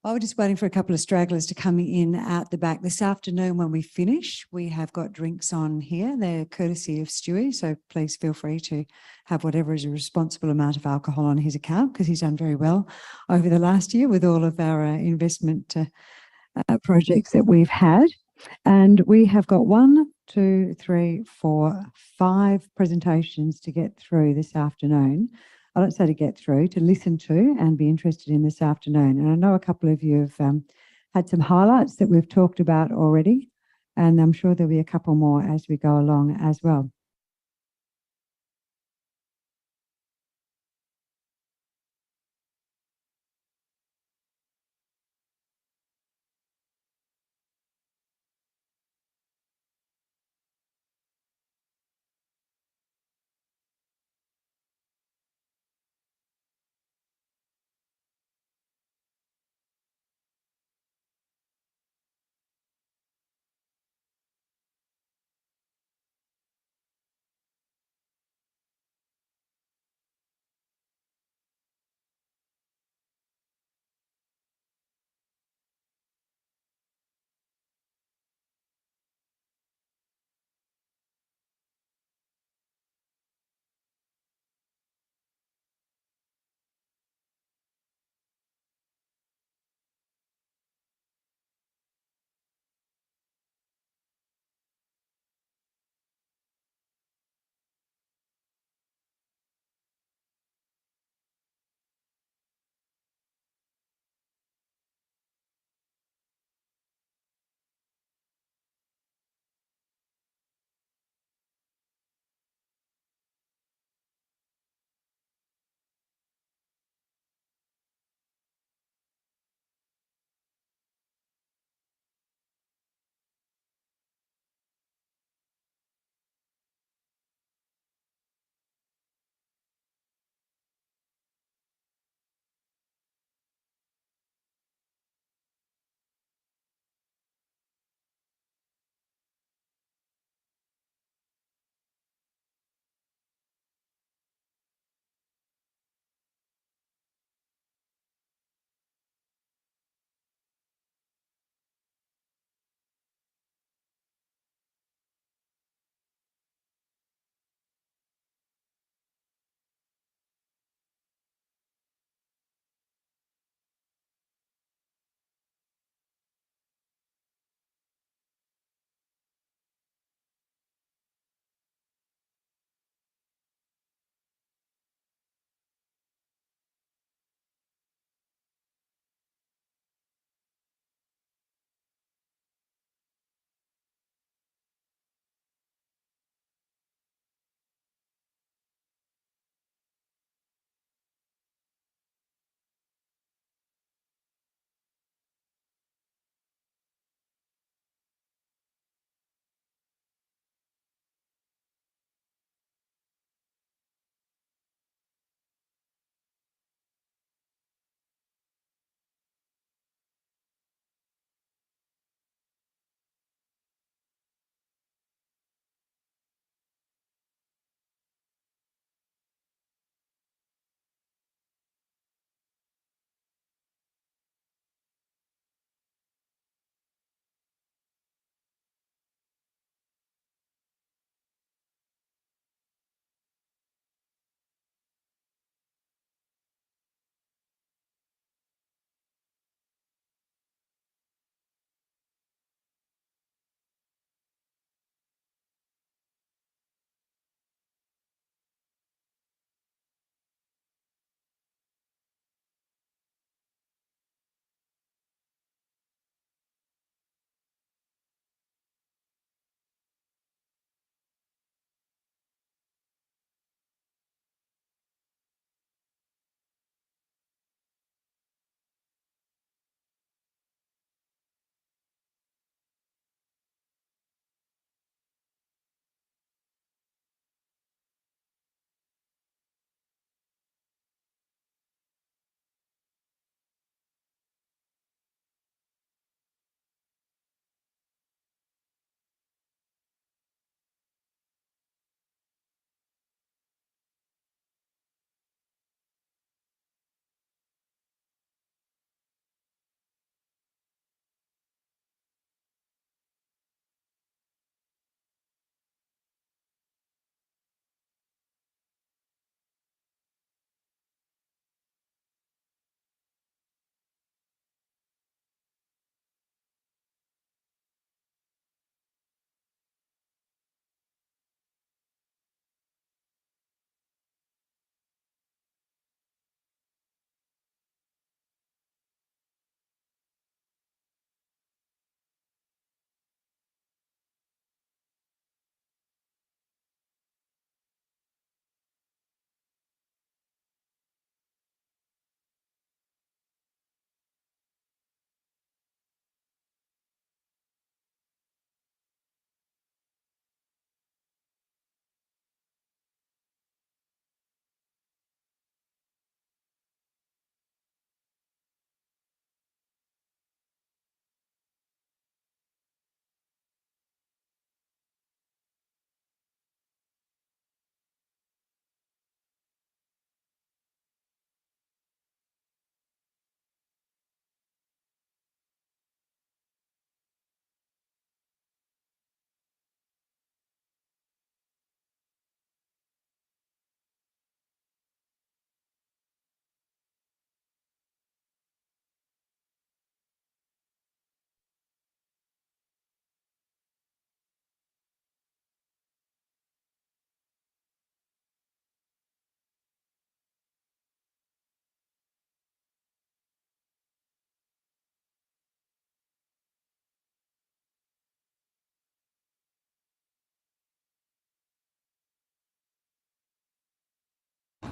While we're just waiting for a couple of stragglers to come in at the back, this afternoon when we finish, we have got drinks on here. They're courtesy of Stewie, so please feel free to have whatever is a responsible amount of alcohol on his account, because he's done very well over the last year with all of our investment projects that we've had. And we have got 1, 2, 3, 4, 5 presentations to get through this afternoon. I don't say to get through, to listen to and be interested in this afternoon. And I know a couple of you have had some highlights that we've talked about already, and I'm sure there'll be a couple more as we go along as well.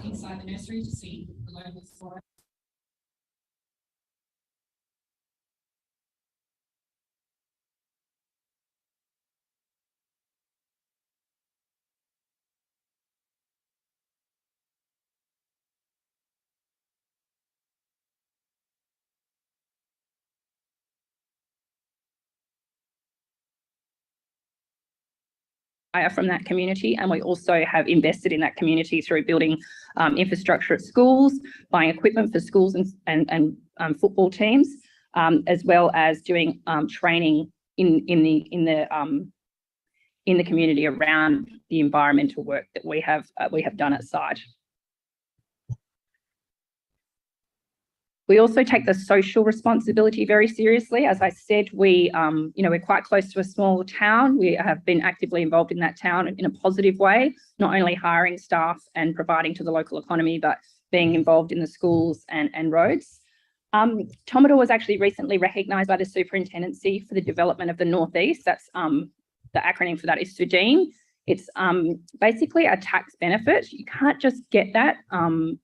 inside the nursery to see the local flora. From that community, and we also have invested in that community through building infrastructure at schools, buying equipment for schools and football teams, as well as doing training in the community around the environmental work that we have done at site. We also take the social responsibility very seriously. As I said, we're quite close to a small town. We have been actively involved in that town in a positive way, not only hiring staff and providing to the local economy, but being involved in the schools and roads. Tombador was actually recently recognised by the Superintendency for the Development of the Northeast. That's the acronym for that is SUDEEN. It's basically a tax benefit. You can't just get that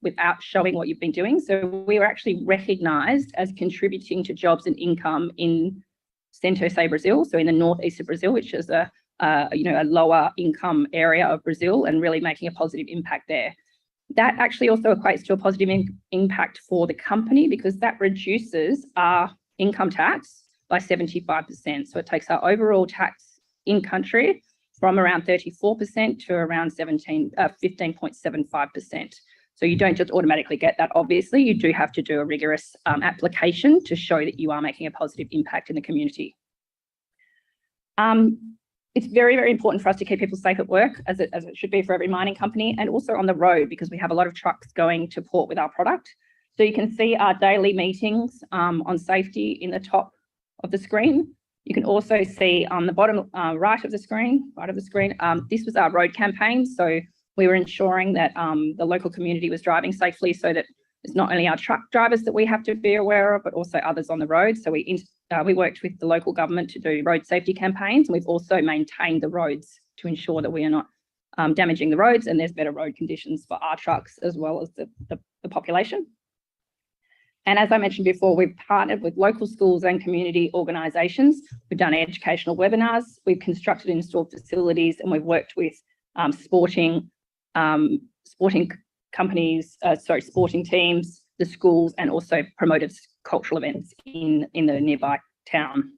without showing what you've been doing. So we were actually recognised as contributing to jobs and income in Centro-Sé, Brazil, so in the northeast of Brazil, which is a lower income area of Brazil, and really making a positive impact there. That actually also equates to a positive impact for the company, because that reduces our income tax by 75%. So it takes our overall tax in country from around 34% to around 15.75%. So you don't just automatically get that, obviously. You do have to do a rigorous application to show that you are making a positive impact in the community. It's very, very important for us to keep people safe at work, as it should be for every mining company, and also on the road, because we have a lot of trucks going to port with our product. So you can see our daily meetings on safety in the top of the screen. You can also see on the bottom right of the screen, this was our road campaign. So we were ensuring that the local community was driving safely, so that it's not only our truck drivers that we have to be aware of, but also others on the road. So we worked with the local government to do road safety campaigns, and we've also maintained the roads to ensure that we are not damaging the roads, and there's better road conditions for our trucks as well as the population. And as I mentioned before, we've partnered with local schools and community organisations. We've done educational webinars, we've constructed and installed facilities, and we've worked with sporting companies, sporting teams, the schools, and also promoted cultural events in the nearby town.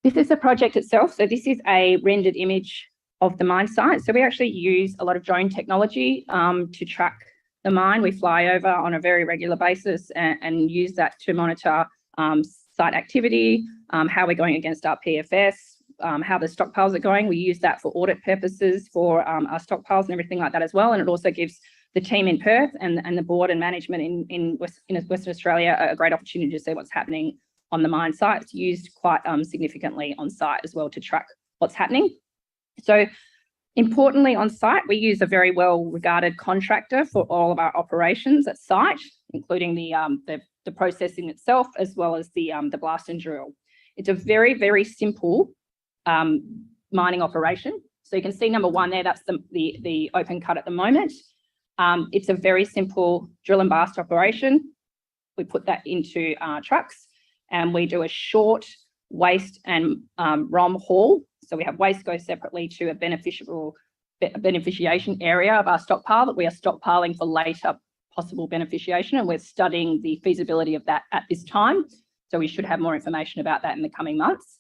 This is the project itself. So this is a rendered image of the mine site. So we actually use a lot of drone technology to track the mine. We fly over on a very regular basis and use that to monitor site activity, how we're going against our PFS, how the stockpiles are going. We use that for audit purposes for our stockpiles and everything like that as well. And it also gives the team in Perth and the board and management in Western Australia a great opportunity to see what's happening on the mine site. It's used quite significantly on site as well to track what's happening. So importantly, on site, we use a very well-regarded contractor for all of our operations at site, including the processing itself, as well as the blast and drill. It's a very, very simple mining operation. So you can see number one there, that's the open cut at the moment. It's a very simple drill and blast operation. We put that into trucks, and we do a short waste and ROM haul. So we have waste go separately to a beneficiation area of our stockpile that we are stockpiling for later possible beneficiation, and we're studying the feasibility of that at this time. So we should have more information about that in the coming months.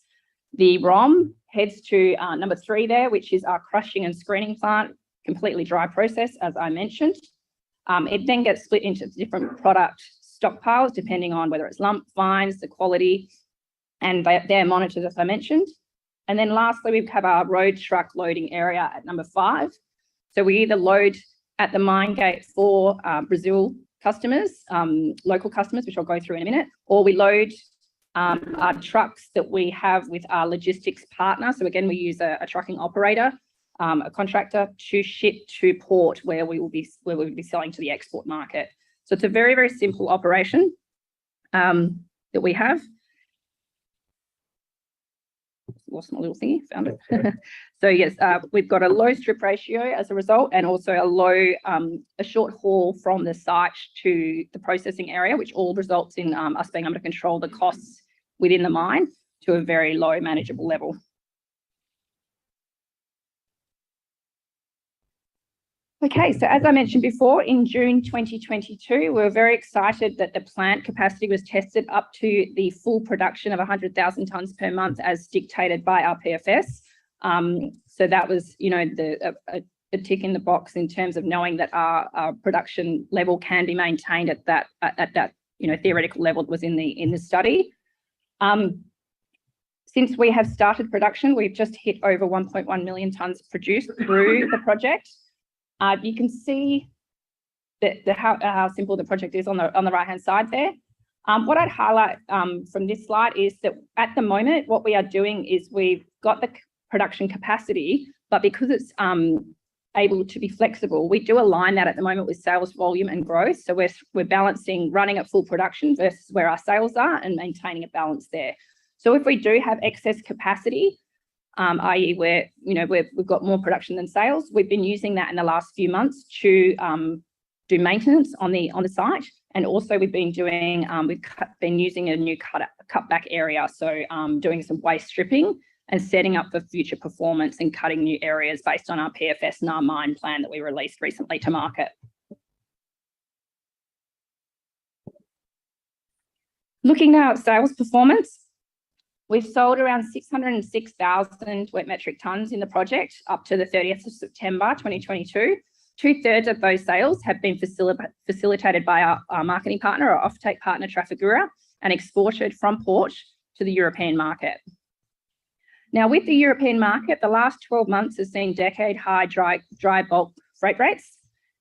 The ROM heads to number 3 there, which is our crushing and screening plant, completely dry process, as I mentioned. It then gets split into different product stockpiles, depending on whether it's lump, fines, the quality, and they're monitored, as I mentioned. And then lastly, we have our road truck loading area at number 5. So we either load at the mine gate for Brazil customers, local customers, which I'll go through in a minute, or we load our trucks that we have with our logistics partner. So again, we use a trucking operator, a contractor, to ship to port where we will be selling to the export market. So it's a very, very simple operation that we have. lost my little thingy, found it. So yes, we've got a low strip ratio as a result, and also a short haul from the site to the processing area, which all results in us being able to control the costs within the mine to a very low manageable level. Okay, so as I mentioned before, in June 2022, we were very excited that the plant capacity was tested up to the full production of 100,000 tonnes per month as dictated by our PFS. So that was, you know, a tick in the box in terms of knowing that our production level can be maintained at that you know, theoretical level that was in the study. Since we have started production, we've just hit over 1.1 million tonnes produced through the project. You can see how simple the project is on the right-hand side there. What I'd highlight from this slide is that at the moment, what we are doing is we've got the production capacity, but because it's able to be flexible, we do align that at the moment with sales volume and growth. So we're balancing running at full production versus where our sales are and maintaining a balance there. So if we do have excess capacity, i.e. we've got more production than sales, we've been using that in the last few months to do maintenance on the site, and also we've been doing we've been using a new cutback area, so doing some waste stripping and setting up for future performance and cutting new areas based on our PFS and our mine plan that we released recently to market. Looking now at sales performance, we've sold around 606,000 wet metric tonnes in the project up to the 30th of September 2022. 2/3 of those sales have been facilitated by our marketing partner, our offtake partner, Trafigura, and exported from port to the European market. Now, with the European market, the last 12 months has seen decade-high dry bulk freight rates,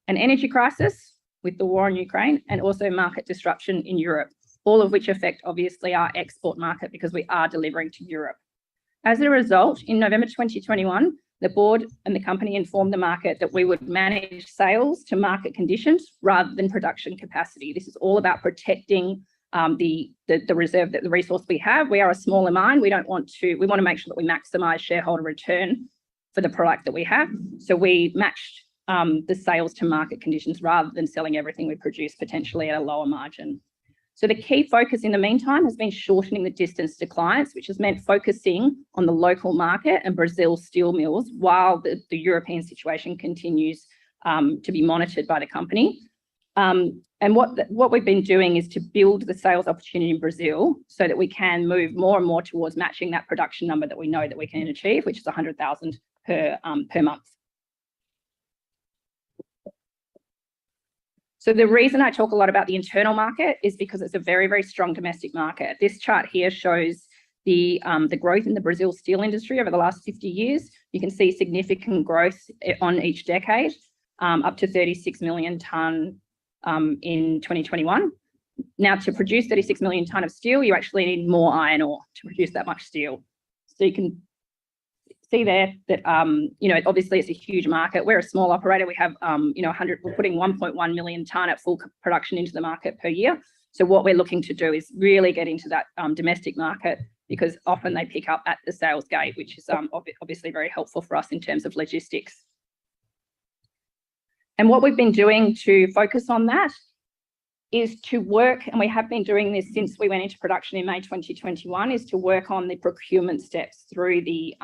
an energy crisis with the war in Ukraine, and also market disruption in Europe, all of which affect obviously our export market because we are delivering to Europe. As a result, in November 2021, the board and the company informed the market that we would manage sales to market conditions rather than production capacity. This is all about protecting the reserve, the resource we have. We are a smaller mine. We want to make sure that we maximise shareholder return for the product that we have. So we matched the sales to market conditions rather than selling everything we produce potentially at a lower margin. So the key focus in the meantime has been shortening the distance to clients, which has meant focusing on the local market and Brazil's steel mills while the European situation continues to be monitored by the company. And what we've been doing is to build the sales opportunity in Brazil so that we can move more and more towards matching that production number that we know that we can achieve, which is 100,000 per month. So the reason I talk a lot about the internal market is because it's a very, very strong domestic market. This chart here shows the growth in the Brazil steel industry over the last 50 years. You can see significant growth on each decade, up to 36 million tonne in 2021. Now, to produce 36 million tonne of steel, you actually need more iron ore to produce that much steel. So you can see there that, obviously it's a huge market. We're a small operator. We have, we're putting 1.1 million tonne at full production into the market per year. So what we're looking to do is really get into that domestic market, because often they pick up at the sales gate, which is obviously very helpful for us in terms of logistics. And what we've been doing to focus on that is to work, and we have been doing this since we went into production in May 2021, is to work on the procurement steps through the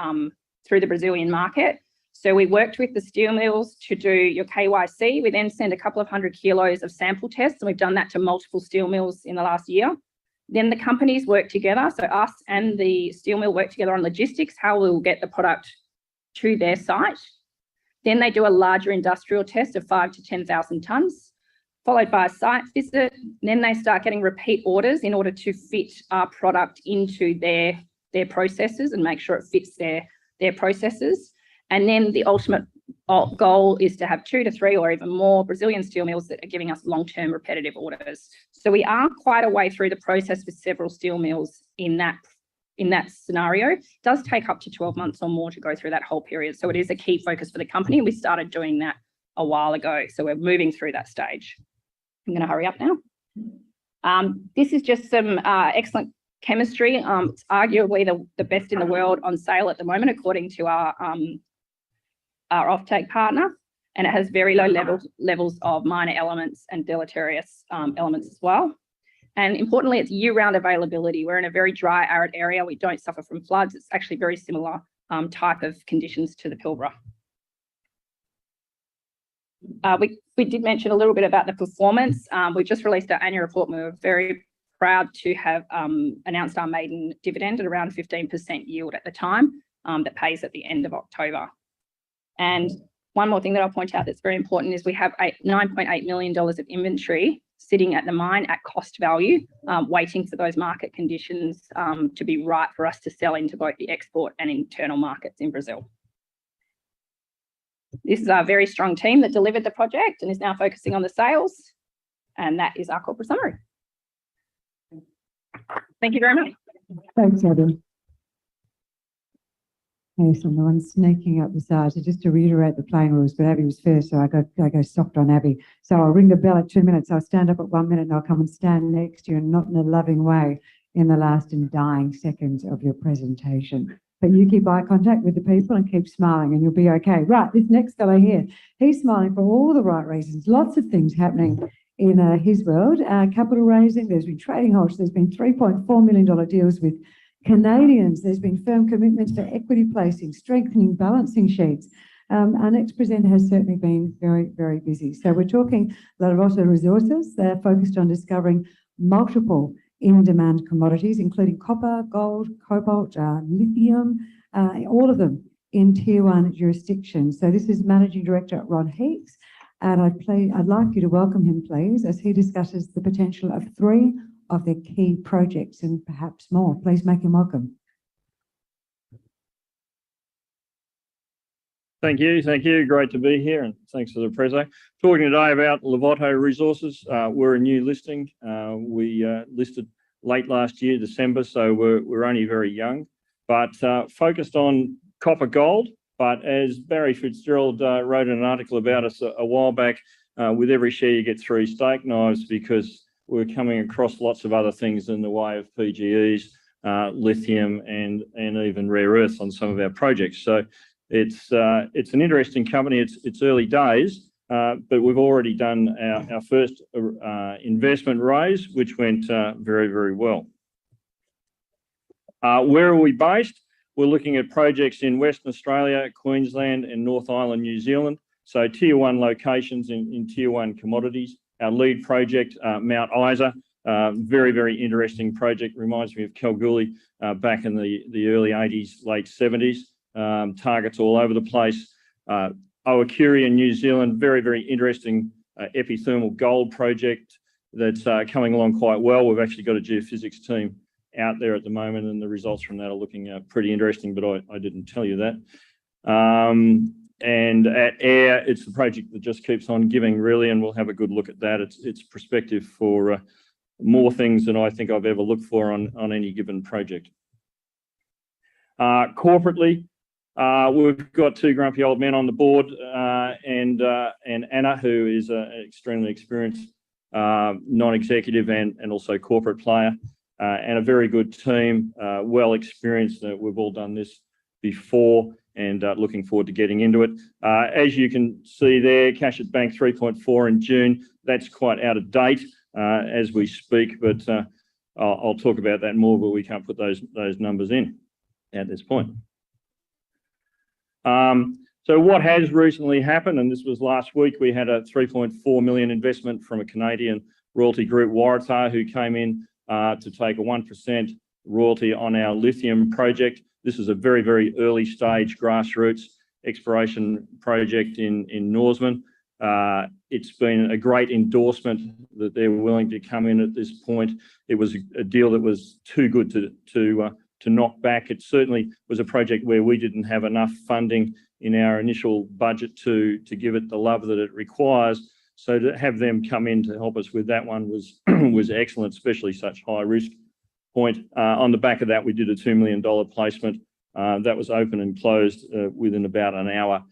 Brazilian market. So we worked with the steel mills to do your KYC. We then send a couple of 100 kilos of sample tests, and we've done that to multiple steel mills in the last year. Then the companies work together, so us and the steel mill work together on logistics, how we'll get the product to their site. Then they do a larger industrial test of 5,000 to 10,000 tonnes, followed by a site visit. Then they start getting repeat orders in order to fit our product into their processes and make sure it fits their processes. And then the ultimate goal is to have 2 to 3 or even more Brazilian steel mills that are giving us long-term repetitive orders. So we are quite a way through the process with several steel mills in that scenario. It does take up to 12 months or more to go through that whole period. So it is a key focus for the company. We started doing that a while ago. So we're moving through that stage. I'm going to hurry up now. This is just some excellent chemistry. It's arguably the best in the world on sale at the moment, according to our offtake partner, and it has very low levels of minor elements and deleterious elements as well. And importantly, it's year-round availability. We're in a very dry, arid area. We don't suffer from floods. It's actually very similar type of conditions to the Pilbara. We did mention a little bit about the performance. We just released our annual report, and we were very proud to have announced our maiden dividend at around 15% yield at the time, that pays at the end of October. And one more thing that I'll point out that's very important is we have $9.8 million of inventory sitting at the mine at cost value, waiting for those market conditions to be right for us to sell into both the export and internal markets in Brazil. This is our very strong team that delivered the project and is now focusing on the sales. And that is our corporate summary. Thank you very much. Thanks, Abby. Okay, so no one's sneaking up the side. So just to reiterate the playing rules, but Abby was first, so I go soft on Abby. So I'll ring the bell at 2 minutes. I'll stand up at 1 minute and I'll come and stand next to you, and not in a loving way in the last and dying seconds of your presentation. But you keep eye contact with the people and keep smiling and you'll be okay. Right, this next fellow here, he's smiling for all the right reasons. Lots of things happening in his world. Capital raising, there's been trading halts, there's been $3.4 million deals with Canadians, there's been firm commitments to equity placing, strengthening balancing sheets. Our next presenter has certainly been very, very busy. So we're talking Larvotto Resources. They're focused on discovering multiple in-demand commodities, including copper, gold, cobalt, lithium, all of them in Tier 1 jurisdictions. So this is Managing Director Rod Heeks, and I'd like you to welcome him, please, as he discusses the potential of 3 of their key projects and perhaps more. Please make him welcome. Thank you. Great to be here, and thanks for the preso. Talking today about Larvotto Resources. We're a new listing. We listed late last year, December, so we're only very young, but focused on copper gold. But as Barry Fitzgerald wrote an article about us a while back, with every share you get 3 steak knives, because we're coming across lots of other things in the way of PGEs, lithium, and even rare earths on some of our projects. So it's an interesting company. It's early days, but we've already done our first investment raise, which went very, very well. Where are we based? We're looking at projects in Western Australia, Queensland, and North Island, New Zealand. So Tier 1 locations in Tier 1 commodities. Our lead project, Mount Isa, very, very interesting project. Reminds me of Kalgoorlie back in the early 80s, late 70s. Targets all over the place. Owakuri in New Zealand, very, very interesting epithermal gold project that's coming along quite well. We've actually got a geophysics team out there at the moment, and the results from that are looking pretty interesting, but I didn't tell you that. And at Air, it's the project that just keeps on giving, really, and we'll have a good look at that. It's prospective for more things than I think I've ever looked for on any given project. Corporately, we've got 2 grumpy old men on the board, and Anna, who is an extremely experienced non-executive and also corporate player, and a very good team, well experienced. We've all done this before, and looking forward to getting into it. As you can see there, cash at bank 3.4 in June. That's quite out of date as we speak, but I'll talk about that more, but we can't put those numbers in at this point. So what has recently happened, and this was last week, we had a 3.4 million investment from a Canadian royalty group, Waratah, who came in to take a 1% royalty on our lithium project. This is a very, very early stage grassroots exploration project in Norseman. It's been a great endorsement that they're willing to come in at this point. It was a deal that was too good to knock back. It certainly was a project where we didn't have enough funding in our initial budget to give it the love that it requires. So to have them come in to help us with that one was excellent, especially such high risk point. On the back of that, we did a $2 million placement that was open and closed within about an hour,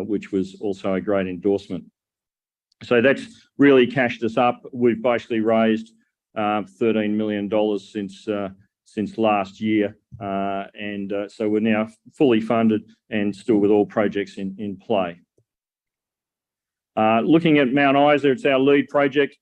which was also a great endorsement. So that's really cashed us up. We've basically raised $13 million since last year. So we're now fully funded and still with all projects in play. Looking at Mount Isa, it's our lead project.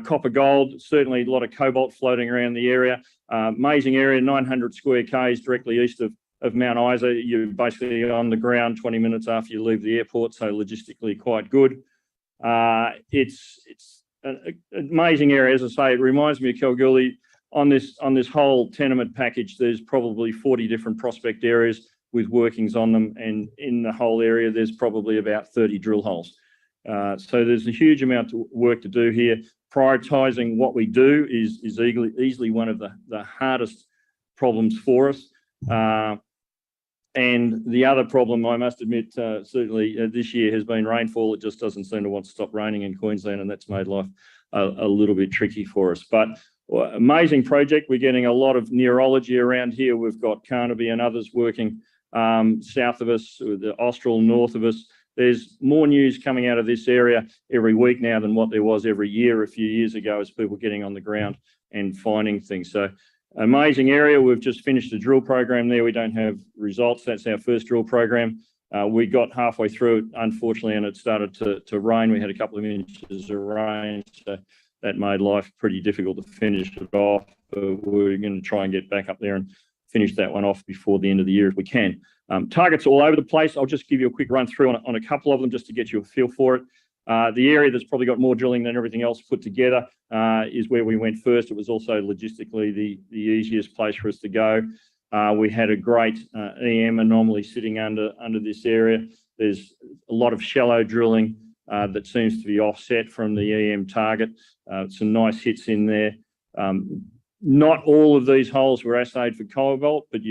Copper gold, certainly a lot of cobalt floating around the area. Amazing area, 900 square k's directly east of Mount Isa. You're basically on the ground 20 minutes after you leave the airport, so logistically quite good. It's an amazing area, as I say. It reminds me of Kalgoorlie. On this whole tenement package, there's probably 40 different prospect areas with workings on them, and in the whole area, there's probably about 30 drill holes. So there's a huge amount of work to do here. Prioritising what we do is easily one of the hardest problems for us. And the other problem, I must admit, certainly this year has been rainfall. It just doesn't seem to want to stop raining in Queensland, and that's made life a little bit tricky for us. But amazing project. We're getting a lot of neurology around here. We've got Carnaby and others working south of us, the Austral north of us. There's more news coming out of this area every week now than what there was every year a few years ago, as people getting on the ground and finding things. So amazing area. We've just finished the drill program there. We don't have results. That's our first drill program. We got halfway through it, unfortunately, and it started to rain. We had a couple of inches of rain, so that made life pretty difficult to finish it off. But we're going to try and get back up there and finish that one off before the end of the year if we can. Targets all over the place. I'll just give you a quick run through on a couple of them just to get you a feel for it. The area that's probably got more drilling than everything else put together is where we went first. It was also logistically the easiest place for us to go. We had a great EM anomaly sitting under this area. There's a lot of shallow drilling that seems to be offset from the EM target. Some nice hits in there. Not all of these holes were assayed for cobalt, but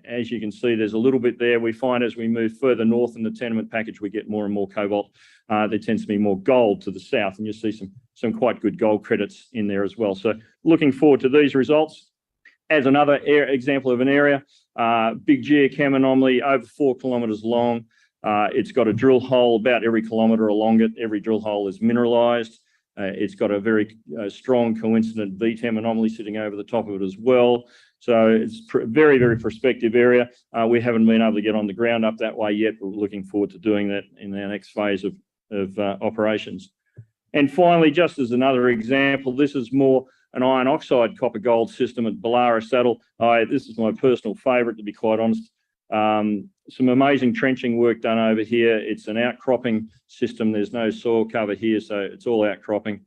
as you can see, there's a little bit there. We find as we move further north in the tenement package, we get more and more cobalt. There tends to be more gold to the south, and you'll see some quite good gold credits in there as well. So looking forward to these results. As another example of an area, big geochem anomaly, over 4 kilometres long. It's got a drill hole about every kilometre along it. Every drill hole is mineralised. It's got a very strong coincident VTEM anomaly sitting over the top of it as well. So it's a very, very prospective area. We haven't been able to get on the ground up that way yet, but we're looking forward to doing that in our next phase of operations. And finally, just as another example, this is more an iron oxide copper gold system at Ballara Saddle. This is my personal favourite, to be quite honest. Some amazing trenching work done over here. It's an outcropping system. There's no soil cover here, so it's all outcropping.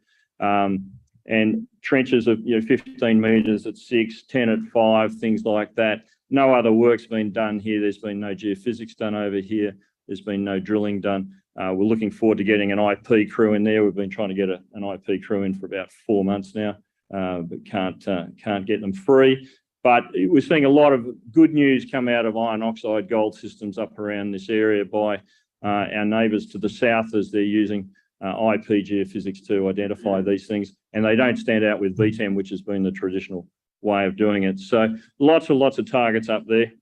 And trenches of 15 metres at 6, 10 at 5, things like that. No other work's been done here. There's been no geophysics done over here. There's been no drilling done. We're looking forward to getting an IP crew in there. We've been trying to get an IP crew in for about 4 months now, but can't get them free. But we're seeing a lot of good news come out of iron oxide gold systems up around this area by our neighbours to the south, as they're using IP geophysics to identify these things. And they don't stand out with VTEM, which has been the traditional way of doing it. So lots of targets up there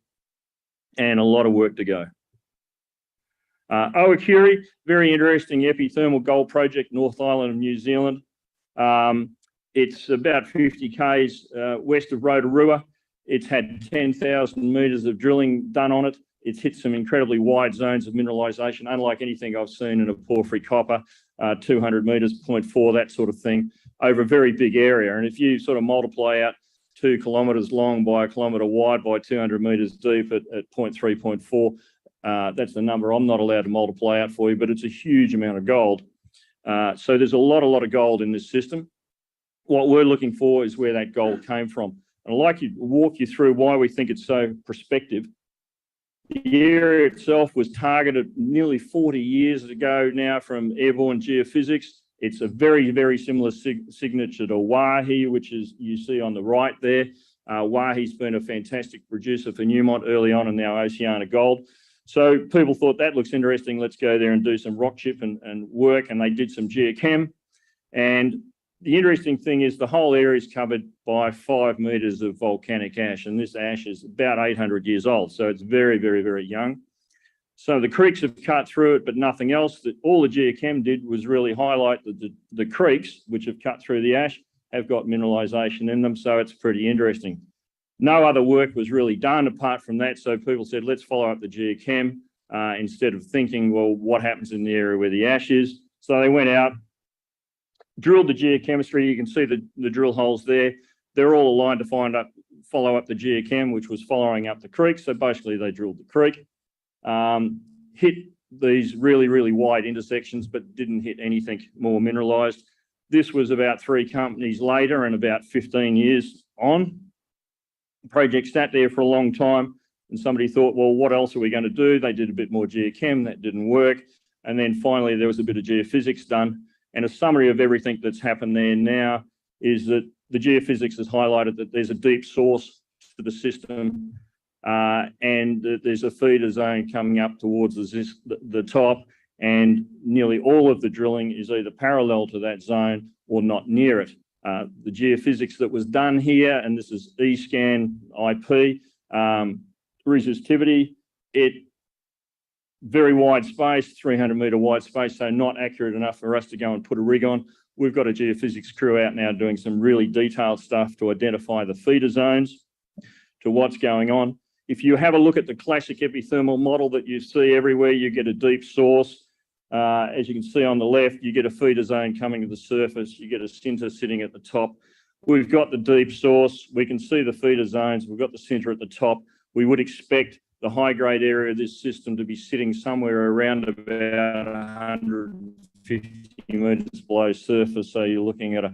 and a lot of work to go. Owakuri, very interesting epithermal gold project, North Island of New Zealand. It's about 50 k's west of Rodda. It's had 10,000 metres of drilling done on it. It's hit some incredibly wide zones of mineralisation, unlike anything I've seen in a porphyry copper, 200 metres, 0.4, that sort of thing, over a very big area. And if you sort of multiply out 2 kilometres long by 1 kilometre wide by 200 metres deep at 0.3, 0.4, that's the number I'm not allowed to multiply out for you, but it's a huge amount of gold. So there's a lot of gold in this system. What we're looking for is where that gold came from. And I'd like to walk you through why we think it's so prospective. The area itself was targeted nearly 40 years ago now from airborne geophysics. It's a very, very similar signature to Waihi, which is you see on the right there. Waihi's been a fantastic producer for Newmont early on and now Oceana Gold. So people thought that looks interesting. Let's go there and do some rock chip and work. And they did some geochem. And the interesting thing is the whole area is covered by 5 metres of volcanic ash, and this ash is about 800 years old, so it's very, very, very young. So the creeks have cut through it, but nothing else. All the geochem did was really highlight that the creeks, which have cut through the ash, have got mineralisation in them, so it's pretty interesting. No other work was really done apart from that. So people said, let's follow up the geochem instead of thinking, well, what happens in the area where the ash is? So they went out, drilled the geochemistry. You can see the drill holes there. They're all aligned to follow up the geochem, which was following up the creek. So basically they drilled the creek, hit these really, really wide intersections, but didn't hit anything more mineralized. This was about 3 companies later and about 15 years on. The project sat there for a long time and somebody thought, well, what else are we going to do? They did a bit more geochem, that didn't work. And then finally there was a bit of geophysics done. And a summary of everything that's happened there now is that the geophysics has highlighted that there's a deep source to the system and that there's a feeder zone coming up towards the top, and nearly all of the drilling is either parallel to that zone or not near it. The geophysics that was done here, and this is eScan IP, resistivity, very wide space, 300 metre wide space, so not accurate enough for us to go and put a rig on. We've got a geophysics crew out now doing some really detailed stuff to identify the feeder zones to what's going on. If you have a look at the classic epithermal model that you see everywhere, you get a deep source. As you can see on the left, you get a feeder zone coming to the surface, you get a sinter sitting at the top. We've got the deep source, we can see the feeder zones, we've got the sinter at the top. We would expect the high-grade area of this system to be sitting somewhere around about 150 metres below surface. So you're looking at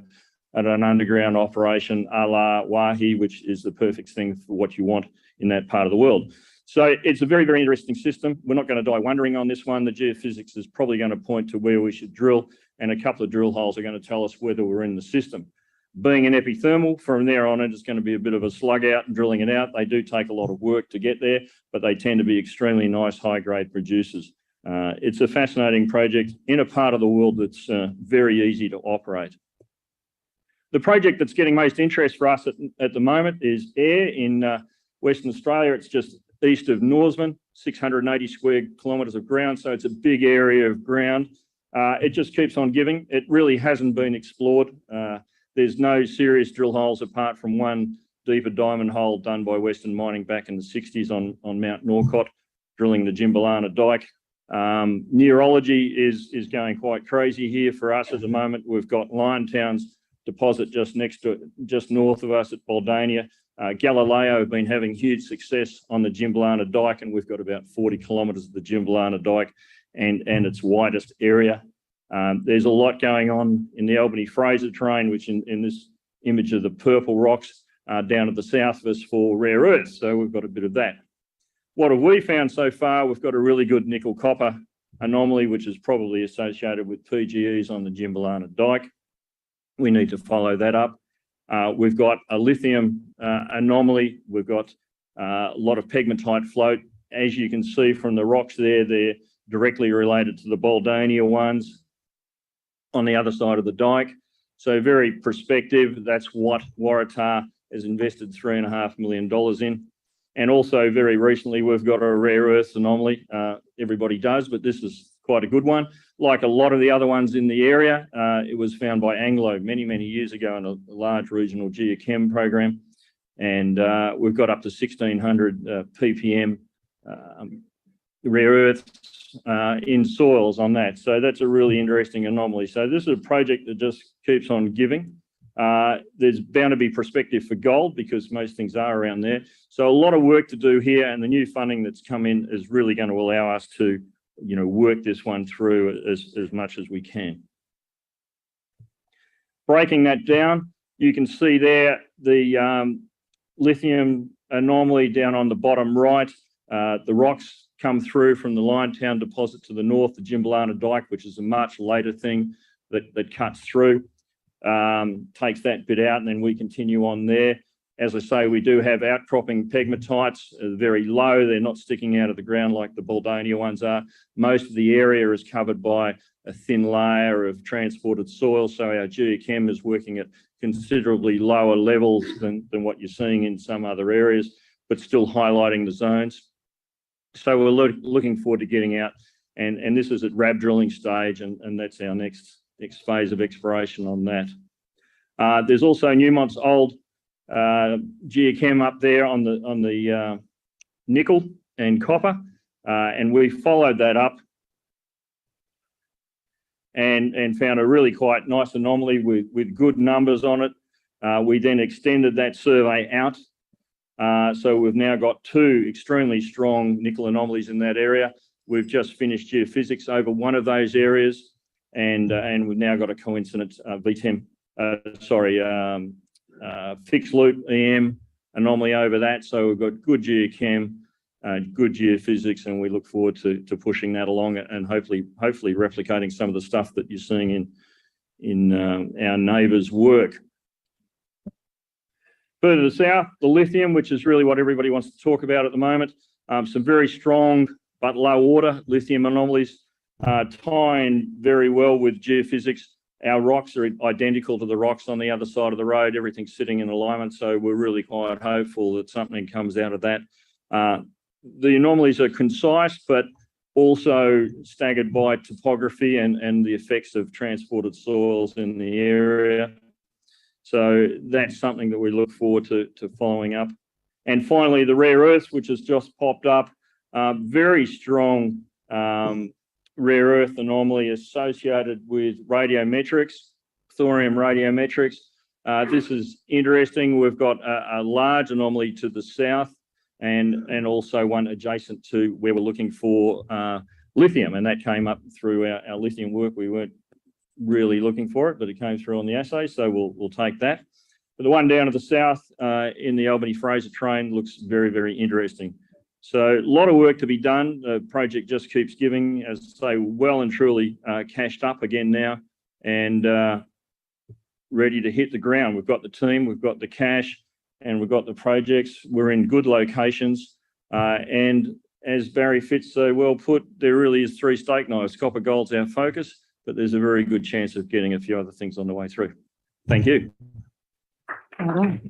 an underground operation a la Wahi, which is the perfect thing for what you want in that part of the world. So it's a very, very interesting system. We're not going to die wondering on this one. The geophysics is probably going to point to where we should drill, and a couple of drill holes are going to tell us whether we're in the system. Being an epithermal, from there on, it's going to be a bit of a slug out and drilling it out. They do take a lot of work to get there, but they tend to be extremely nice high-grade producers. It's a fascinating project in a part of the world that's very easy to operate. The project that's getting most interest for us at the moment is Eyre in Western Australia. It's just east of Norseman, 680 square kilometres of ground, so it's a big area of ground. It just keeps on giving. It really hasn't been explored. There's no serious drill holes apart from one deeper diamond hole done by Western Mining back in the 60s on Mount Norcott, drilling the Jimbalana Dyke. Neurology is going quite crazy here for us at the moment. We've got Liontown's deposit just north of us at Baldania. Galileo have been having huge success on the Jimbalana Dyke, and we've got about 40 kilometres of the Jimbalana Dyke and its widest area. There's a lot going on in the Albany-Fraser terrain, which in this image of the purple rocks down at the south of us for rare earths. So we've got a bit of that. What have we found so far? We've got a really good nickel-copper anomaly, which is probably associated with PGEs on the Jimbalana Dyke. We need to follow that up. We've got a lithium anomaly. We've got a lot of pegmatite float. As you can see from the rocks there, they're directly related to the Baldania ones on the other side of the dike. So very prospective. That's what Waratah has invested $3.5 million in. And also very recently, we've got a rare earth anomaly. Everybody does, but this is quite a good one. Like a lot of the other ones in the area, it was found by Anglo many, many years ago in a large regional geochem program. And we've got up to 1,600 ppm rare earths in soils on that. So that's a really interesting anomaly. So this is a project that just keeps on giving. There's bound to be perspective for gold because most things are around there. So a lot of work to do here, and the new funding that's come in is really going to allow us to, work this one through as much as we can. Breaking that down, you can see there the lithium anomaly down on the bottom right. The rocks come through from the Liontown deposit to the north, the Jimbalana Dyke, which is a much later thing that cuts through, takes that bit out, and then we continue on there. As I say, we do have outcropping pegmatites, very low. They're not sticking out of the ground like the Baldania ones are. Most of the area is covered by a thin layer of transported soil, so our geochem is working at considerably lower levels than what you're seeing in some other areas, but still highlighting the zones. So we're looking forward to getting out, and this is at RAB drilling stage, and that's our next phase of exploration on that. There's also Newmont's old geochem up there on the nickel and copper, and we followed that up and found a really quite nice anomaly with good numbers on it. We then extended that survey out. So we've now got 2 extremely strong nickel anomalies in that area. We've just finished geophysics over one of those areas, and we've now got a coincident fixed loop EM anomaly over that. So we've got good geochem, good geophysics, and we look forward to pushing that along and hopefully replicating some of the stuff that you're seeing in our neighbours' work. Further to the south, the lithium, which is really what everybody wants to talk about at the moment. Some very strong but low order lithium anomalies tying very well with geophysics. Our rocks are identical to the rocks on the other side of the road. Everything's sitting in alignment, so we're really quite hopeful that something comes out of that. The anomalies are concise, but also staggered by topography and the effects of transported soils in the area. So that's something that we look forward to following up. And finally, the rare earths, which has just popped up, very strong rare earth anomaly associated with radiometrics, thorium radiometrics. This is interesting. We've got a large anomaly to the south and also one adjacent to where we're looking for lithium, and that came up through our lithium work. We weren't really looking for it, but it came through on the assay, so we'll take that. But the one down to the south in the Albany-Fraser train looks very, very interesting. So a lot of work to be done. The project just keeps giving, as I say, well and truly cashed up again now and ready to hit the ground. We've got the team, we've got the cash, and we've got the projects. We're in good locations. And as Barry Fitz so well put, there really is 3 steak knives. Copper gold's our focus, but there's a very good chance of getting a few other things on the way through. Thank you. All right.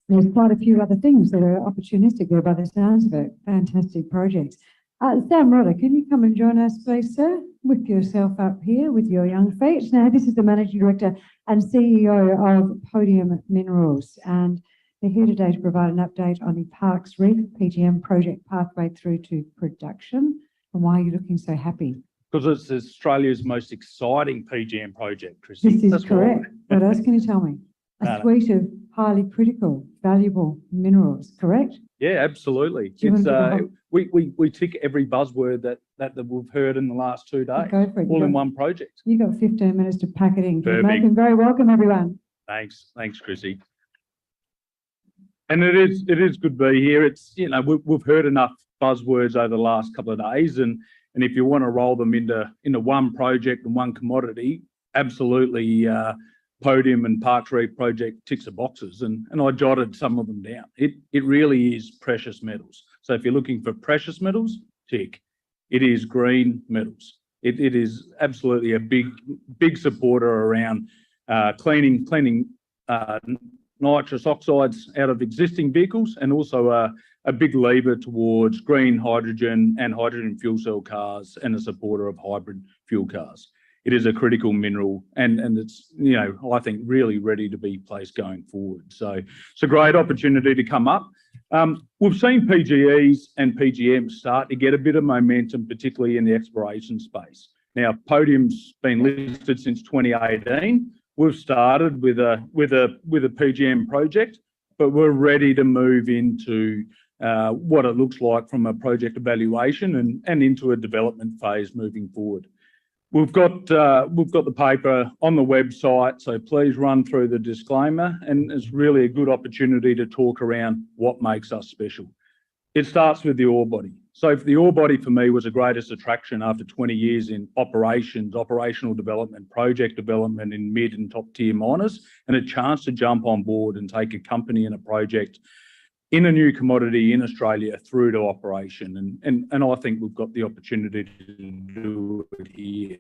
There's quite a few other things that are opportunistic there by the sounds of it. Fantastic projects. Sam Rodda, can you come and join us, please, sir? Whip yourself up here with your young feet. Now, this is the Managing Director and CEO of Podium Minerals, and they're here today to provide an update on the Parkes Reef PGM project pathway through to production. And why are you looking so happy? Because it's Australia's most exciting PGM project, Chris. This is correct. What else can you tell me? A suite of highly critical, valuable minerals, correct? Yeah, absolutely. It's we tick every buzzword that we've heard in the last 2 days. Go for it. All in one project. You've got 15 minutes to pack it in. Can you make Perfect. them very welcome, everyone? Thanks, Chrissy. And it is good to be here. It's, you know, we've heard enough buzzwords over the last couple of days, and if you want to roll them into one project and one commodity, absolutely. Podium and Parkes Reef project ticks the boxes, and I jotted some of them down. It really is precious metals. So if you're looking for precious metals, tick. It is green metals. It is absolutely a big supporter around cleaning nitrous oxides out of existing vehicles, and also a big lever towards green hydrogen and hydrogen fuel cell cars, and a supporter of hybrid fuel cars. It is a critical mineral, and it's, you know, I think really ready to be placed going forward. So it's a great opportunity to come up. We've seen PGEs and PGMs start to get a bit of momentum, particularly in the exploration space. Now, Podium's been listed since 2018. We've started with a PGM project, but we're ready to move into what it looks like from a project evaluation and into a development phase moving forward. We've got the paper on the website, so please run through the disclaimer, and it's really a good opportunity to talk around what makes us special. It starts with the ore body. So the ore body for me was the greatest attraction after 20 years in operations, operational development, project development in mid and top tier miners, and a chance to jump on board and take a company and a project in a new commodity in Australia through to operation. And I think we've got the opportunity to do it here.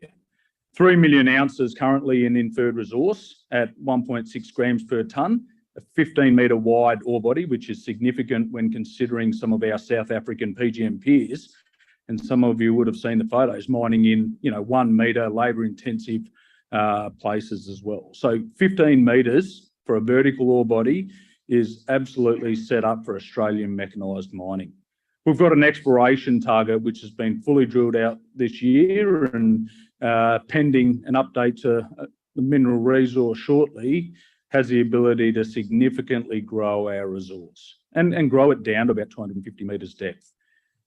3 million ounces currently in inferred resource at 1.6 grams per tonne, a 15-metre wide ore body, which is significant when considering some of our South African PGM peers. And some of you would have seen the photos mining in, 1 metre labour intensive places as well. So 15 metres for a vertical ore body is absolutely set up for Australian mechanised mining. We've got an exploration target which has been fully drilled out this year, and pending an update to the mineral resource shortly, has the ability to significantly grow our resource and grow it down to about 250 metres depth.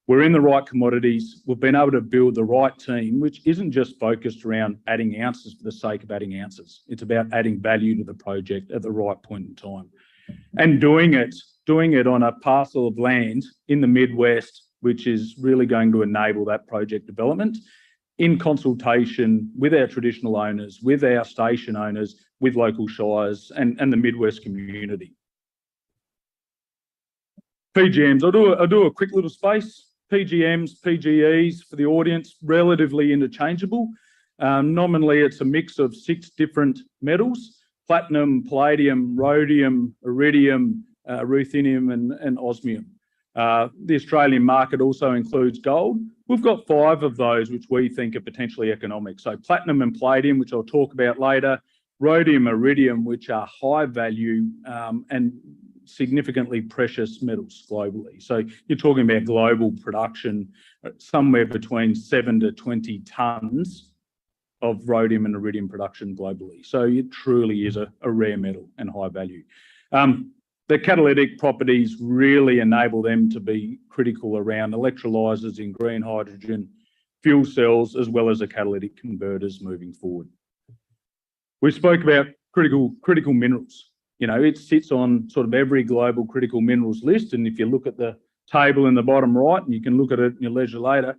We're in the right commodities. We've been able to build the right team, which isn't just focused around adding ounces for the sake of adding ounces. It's about adding value to the project at the right point in time. And doing it on a parcel of land in the Midwest, which is really going to enable that project development in consultation with our traditional owners, with our station owners, with local shires and the Midwest community. PGMs, I'll do a quick little space. PGMs, PGEs for the audience, relatively interchangeable. Nominally, it's a mix of 6 different metals: platinum, palladium, rhodium, iridium, ruthenium and osmium. The Australian market also includes gold. We've got 5 of those which we think are potentially economic. So platinum and palladium, which I'll talk about later, rhodium, iridium, which are high value and significantly precious metals globally. So you're talking about global production, somewhere between 7 to 20 tonnes of rhodium and iridium production globally. So it truly is a rare metal and high value. The catalytic properties really enable them to be critical around electrolyzers in green hydrogen, fuel cells, as well as the catalytic converters moving forward. We spoke about critical minerals. You know, it sits on sort of every global critical minerals list. And if you look at the table in the bottom right, and you can look at it in your leisure later,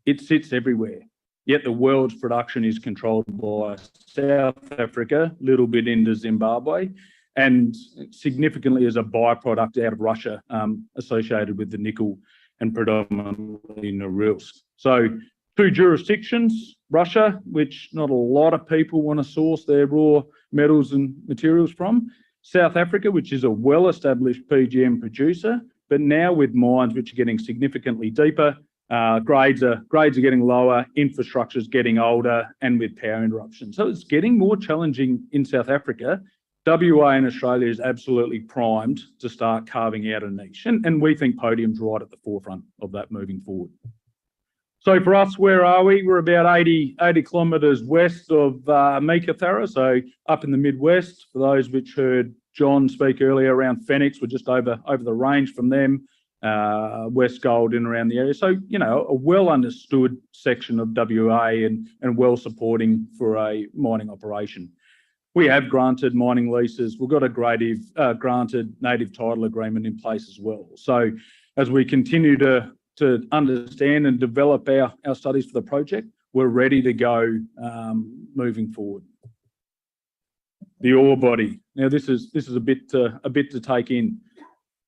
it sits everywhere. Yet the world's production is controlled by South Africa, a little bit into Zimbabwe, and significantly as a byproduct out of Russia, associated with the nickel and predominantly Norilsk. So 2 jurisdictions, Russia, which not a lot of people want to source their raw metals and materials from, South Africa, which is a well-established PGM producer, but now with mines which are getting significantly deeper, grades are getting lower, infrastructure is getting older, and with power interruptions. So it's getting more challenging in South Africa. WA and Australia is absolutely primed to start carving out a niche, and we think Podium's right at the forefront of that moving forward. So for us, where are we? We're about 80 kilometres west of Meekatharra, so up in the Midwest. For those which heard John speak earlier around Phoenix, we're just over the range from them, West Gold in around the area. So, you know, a well understood section of WA and well supporting for a mining operation. We have granted mining leases. We've got a granted native title agreement in place as well. So as we continue to understand and develop our studies for the project, we're ready to go moving forward. The ore body. Now this is a bit to take in.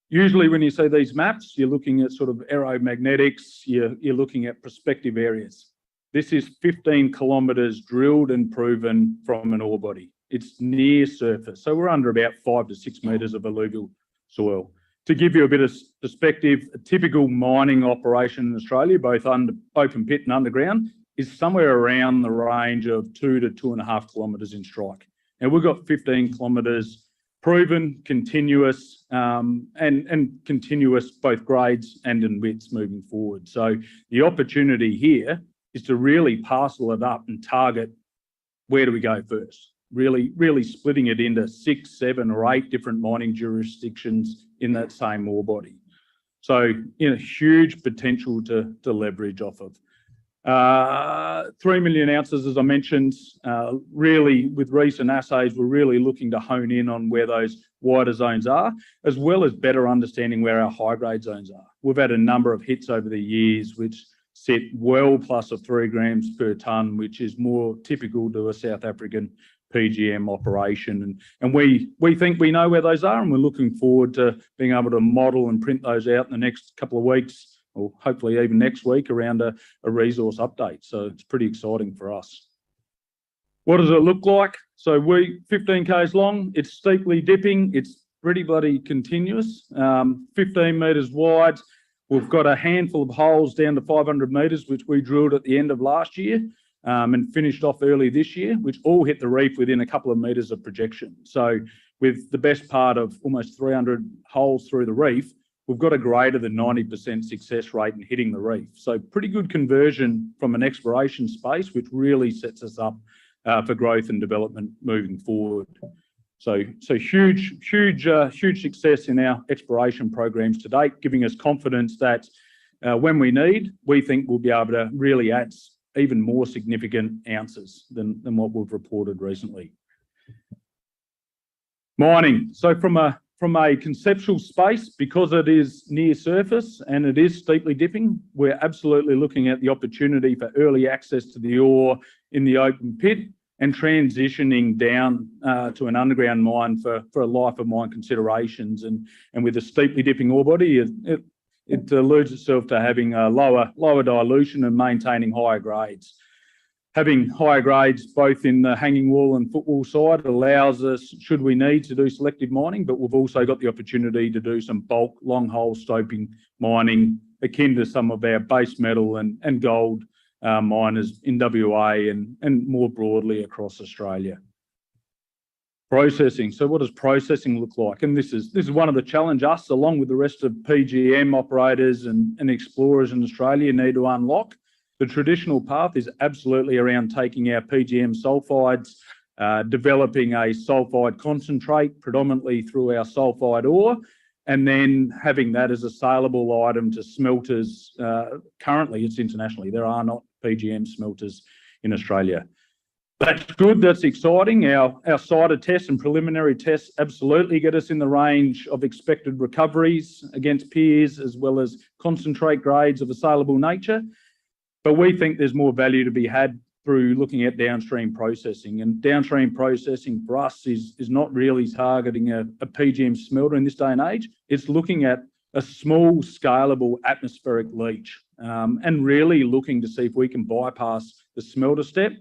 Usually when you see these maps, you're looking at sort of aeromagnetics, you're looking at prospective areas. This is 15 kilometres drilled and proven from an ore body. It's near surface, so we're under about 5 to 6 metres of alluvial soil. To give you a bit of perspective, a typical mining operation in Australia, both open pit and underground, is somewhere around the range of 2 to 2.5 kilometres in strike. And we've got 15 kilometres proven, continuous, and continuous both grades and in widths moving forward. So the opportunity here is to really parcel it up and target where do we go first. Really splitting it into 6, 7 or 8 different mining jurisdictions in that same ore body. So, you know, huge potential to leverage off of. 3 million ounces, as I mentioned, really with recent assays, we're really looking to hone in on where those wider zones are, as well as better understanding where our high grade zones are. We've had a number of hits over the years, which sit well plus of 3 grams per tonne, which is more typical to a South African PGM operation. And we think we know where those are, and we're looking forward to being able to model and print those out in the next couple of weeks, or hopefully even next week around a resource update. So it's pretty exciting for us. What does it look like? So 15 k's long, it's steeply dipping, it's pretty bloody continuous, 15 metres wide. We've got a handful of holes down to 500 metres, which we drilled at the end of last year. And finished off early this year, which all hit the reef within a couple of metres of projection. So with the best part of almost 300 holes through the reef, we've got a greater than 90% success rate in hitting the reef. So pretty good conversion from an exploration space, which really sets us up for growth and development moving forward. So huge success in our exploration programs to date, giving us confidence that when we need, we think we'll be able to really add even more significant ounces than what we've reported recently. Mining. So from a conceptual space, because it is near surface and it is steeply dipping, we're absolutely looking at the opportunity for early access to the ore in the open pit and transitioning down to an underground mine for a life of mine considerations. And with a steeply dipping ore body, it alludes itself to having a lower dilution and maintaining higher grades. Having higher grades both in the hanging wall and footwall side allows us, should we need, to do selective mining, but we've also got the opportunity to do some bulk long hole stoping mining akin to some of our base metal and gold miners in WA and more broadly across Australia. Processing. So what does processing look like? And this is one of the challenges us, along with the rest of PGM operators and explorers in Australia, need to unlock. The traditional path is absolutely around taking our PGM sulfides, developing a sulfide concentrate predominantly through our sulfide ore, and then having that as a saleable item to smelters. Currently, it's internationally. There are not PGM smelters in Australia. That's good, that's exciting. Our cider tests and preliminary tests absolutely get us in the range of expected recoveries against peers, as well as concentrate grades of a saleable nature. But we think there's more value to be had through looking at downstream processing. And downstream processing for us is not really targeting a PGM smelter in this day and age. It's looking at a small, scalable atmospheric leach and really looking to see if we can bypass the smelter step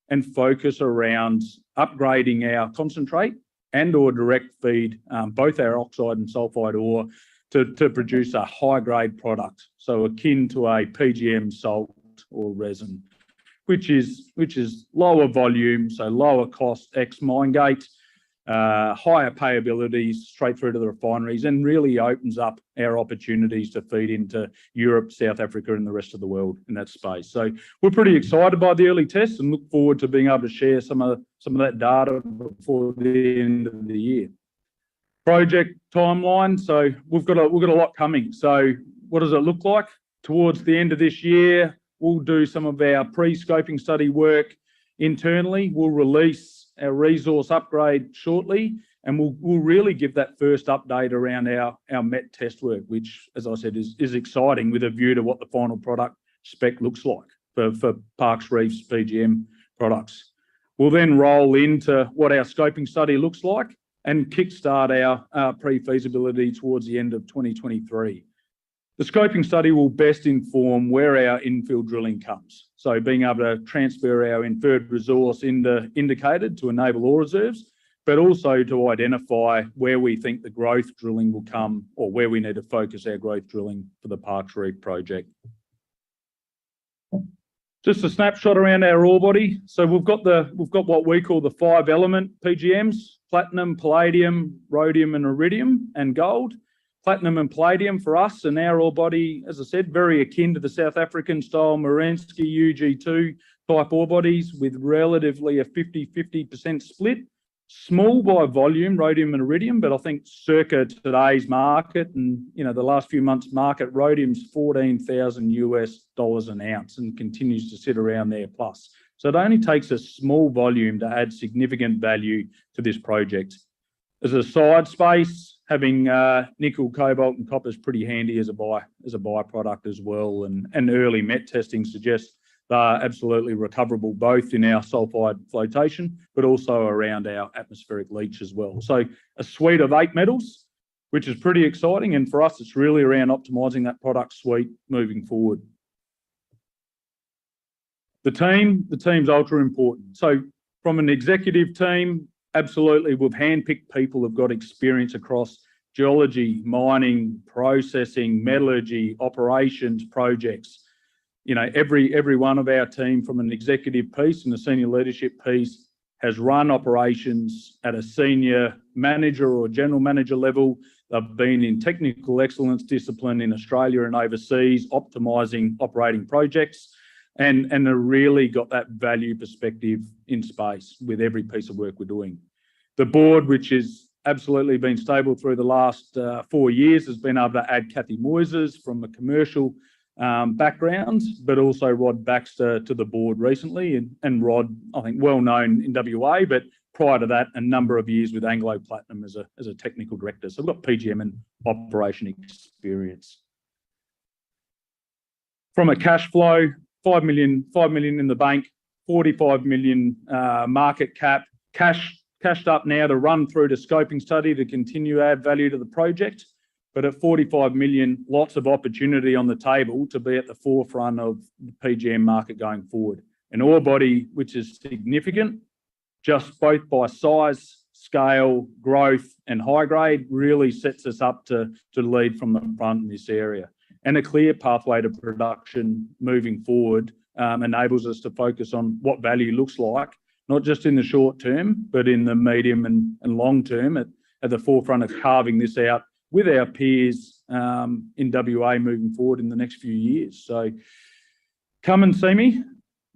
and focus around upgrading our concentrate and or direct feed both our oxide and sulfide ore to produce a high grade product. So akin to a PGM salt or resin, which is lower volume, so lower cost ex mine gate, higher payabilities straight through to the refineries, and really opens up our opportunities to feed into Europe, South Africa, and the rest of the world in that space. So we're pretty excited by the early tests and look forward to being able to share some of that data before the end of the year. Project timeline. So we've got a lot coming. So what does it look like? Towards the end of this year, we'll do some of our pre-scoping study work internally. We'll release our resource upgrade shortly, and we'll really give that first update around our met test work, which, as I said, is exciting with a view to what the final product spec looks like for Parkes Reef's PGM products. We'll then roll into what our scoping study looks like and kickstart our pre-feasibility towards the end of 2023. The scoping study will best inform where our infill drilling comes. So being able to transfer our inferred resource into indicated to enable ore reserves, but also to identify where we think the growth drilling will come or where we need to focus our growth drilling for the Parkes Reef project. Just a snapshot around our ore body. So we've got what we call the 5 element PGMs: platinum, palladium, rhodium and iridium, and gold. Platinum and palladium for us and our ore body, as I said, very akin to the South African style Merensky UG2 type ore bodies with relatively a 50-50% split. Small by volume, rhodium and iridium, but I think circa today's market and the last few months market, rhodium's $14,000 an ounce and continues to sit around there plus. So it only takes a small volume to add significant value to this project. As a side space, having nickel, cobalt and copper is pretty handy as a byproduct as well, and early met testing suggests they are absolutely recoverable both in our sulfide flotation but also around our atmospheric leach as well. So a suite of 8 metals, which is pretty exciting, and for us it's really around optimising that product suite moving forward. The team's ultra important. So from an executive team, absolutely, we've handpicked people who've got experience across geology, mining, processing, metallurgy, operations, projects. Every one of our team, from an executive piece and a senior leadership piece, has run operations at a senior manager or general manager level. They've been in technical excellence discipline in Australia and overseas, optimising operating projects, and they've really got that value perspective in space with every piece of work we're doing. The board, which has absolutely been stable through the last 4 years, has been able to add Kathy Moises from a commercial background, but also Rod Baxter to the board recently. And Rod, I think, well known in WA, but prior to that, a number of years with Anglo Platinum as a technical director. So we've got PGM and operation experience. From a cash flow, 5 million in the bank, 45 million market cap, cashed up now to run through the scoping study to continue to add value to the project. But at 45 million, lots of opportunity on the table to be at the forefront of the PGM market going forward. An ore body which is significant, just both by size, scale, growth, and high grade, really sets us up to lead from the front in this area. And a clear pathway to production moving forward enables us to focus on what value looks like, not just in the short term, but in the medium and long term at the forefront of carving this out with our peers in WA moving forward in the next few years. So come and see me.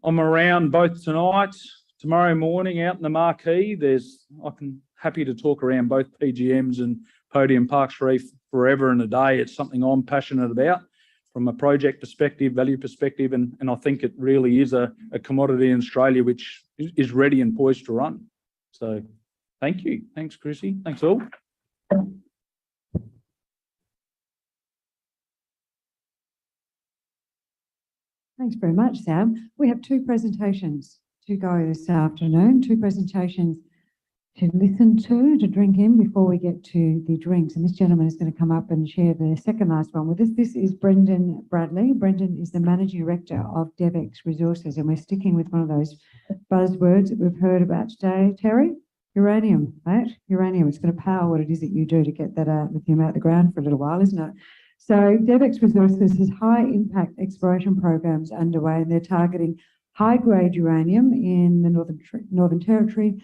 I'm around both tonight, tomorrow morning out in the marquee. I'm happy to talk around both PGMs and Podium Parks Reef forever and a day. It's something I'm passionate about from a project perspective, value perspective, and I think it really is a commodity in Australia which is ready and poised to run. So thank you. Thanks, Chrissy. Thanks all. Thanks very much, Sam. We have 2 presentations to go this afternoon, 2 presentations to listen to drink in before we get to the drinks. And this gentleman is going to come up and share the second last one with us. This is Brendan Bradley. Brendan is the Managing Director of DevEx Resources, and we're sticking with one of those buzzwords that we've heard about today. Terry, uranium, mate, uranium. It's going to power what it is that you do to get that lithium out of the ground for a little while, isn't it? So DevEx Resources has high impact exploration programs underway, and they're targeting high grade uranium in the Northern Territory,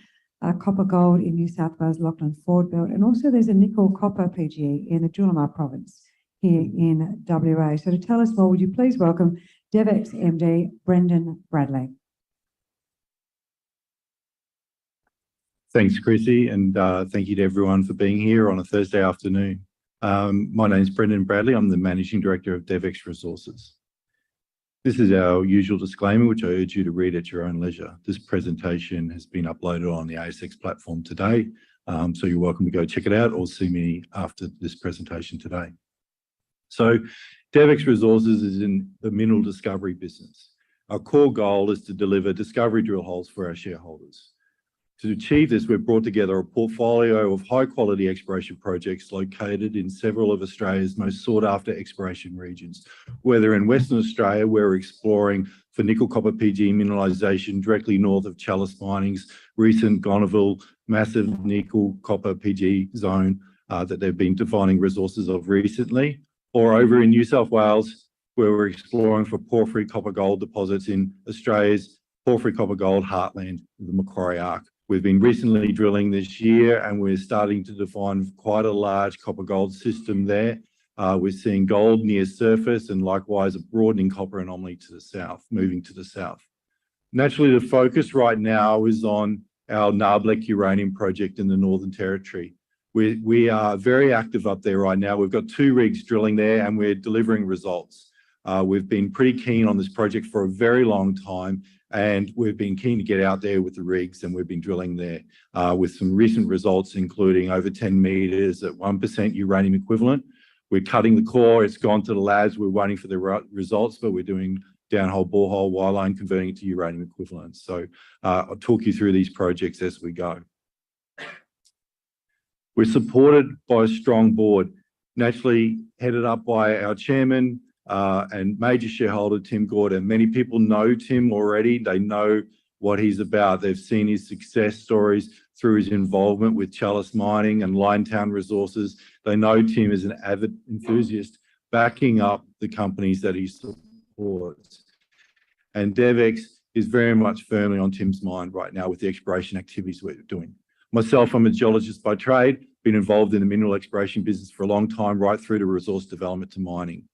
copper gold in New South Wales, Lachlan Ford Belt, and also there's a nickel copper PGE in the Julimar province here in WA. So to tell us more, would you please welcome DevEx MD Brendan Bradley. Thanks, Chrissy, and thank you to everyone for being here on a Thursday afternoon. My name is Brendan Bradley. I'm the Managing Director of DevEx Resources. This is our usual disclaimer, which I urge you to read at your own leisure. This presentation has been uploaded on the ASX platform today, so you're welcome to go check it out or see me after this presentation today. So DevEx Resources is in the mineral discovery business. Our core goal is to deliver discovery drill holes for our shareholders. To achieve this, we've brought together a portfolio of high-quality exploration projects located in several of Australia's most sought-after exploration regions. Whether in Western Australia, where we're exploring for nickel copper PGE mineralisation directly north of Chalice Mining's recent Gonaville massive nickel copper PGE zone that they've been defining resources of recently, or over in New South Wales, where we're exploring for porphyry copper gold deposits in Australia's porphyry copper gold heartland, the Macquarie Arc. We've been recently drilling this year and we're starting to define quite a large copper gold system there. We're seeing gold near surface and likewise a broadening copper anomaly to the south, moving to the south. Naturally, the focus right now is on our Nabarlek uranium project in the Northern Territory. We are very active up there right now. We've got 2 rigs drilling there and we're delivering results. We've been pretty keen on this project for a very long time, and we've been keen to get out there with the rigs, and we've been drilling there with some recent results, including over 10 meters at 1% uranium equivalent. We're cutting the core. It's gone to the labs. We're waiting for the results, but we're doing downhole borehole wireline, converting it to uranium equivalent. So I'll talk you through these projects as we go. We're supported by a strong board, naturally headed up by our chairman, and major shareholder, Tim Gordon. Many people know Tim already. They know what he's about. They've seen his success stories through his involvement with Chalice Mining and Liontown Resources. They know Tim is an avid enthusiast backing up the companies that he supports. And DevEx is very much firmly on Tim's mind right now with the exploration activities we're doing. Myself, I'm a geologist by trade, been involved in the mineral exploration business for a long time, right through to resource development to mining.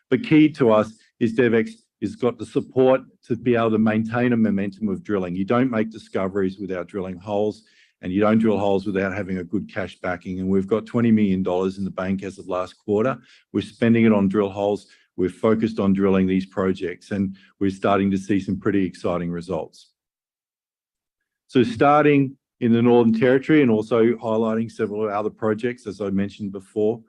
But key to us is DevEx has got the support to be able to maintain a momentum of drilling. You don't make discoveries without drilling holes, and you don't drill holes without having a good cash backing. And we've got $20 million in the bank as of last quarter. We're spending it on drill holes. We're focused on drilling these projects, and we're starting to see some pretty exciting results. So starting in the Northern Territory and also highlighting several other projects, as I mentioned before,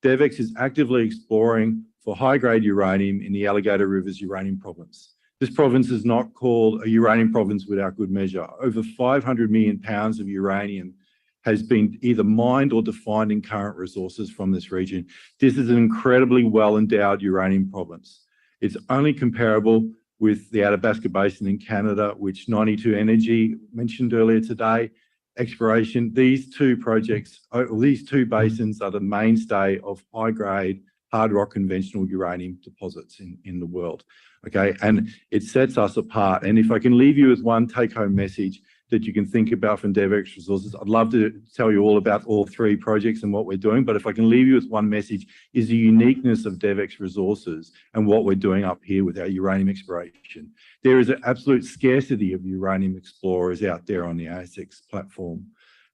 DevEx is actively exploring for high-grade uranium in the Alligator Rivers uranium province. This province is not called a uranium province without good measure. Over 500 million pounds of uranium has been either mined or defined in current resources from this region. This is an incredibly well-endowed uranium province. It's only comparable with the Athabasca Basin in Canada, which 92 Energy mentioned earlier today. Exploration, these two projects, these two basins are the mainstay of high-grade hard rock conventional uranium deposits in the world. Okay, and it sets us apart. And if I can leave you with one take-home message that you can think about from DevEx Resources, I'd love to tell you all about all three projects and what we're doing. But if I can leave you with one message, is the uniqueness of DevEx Resources and what we're doing up here with our uranium exploration. There is an absolute scarcity of uranium explorers out there on the ASX platform.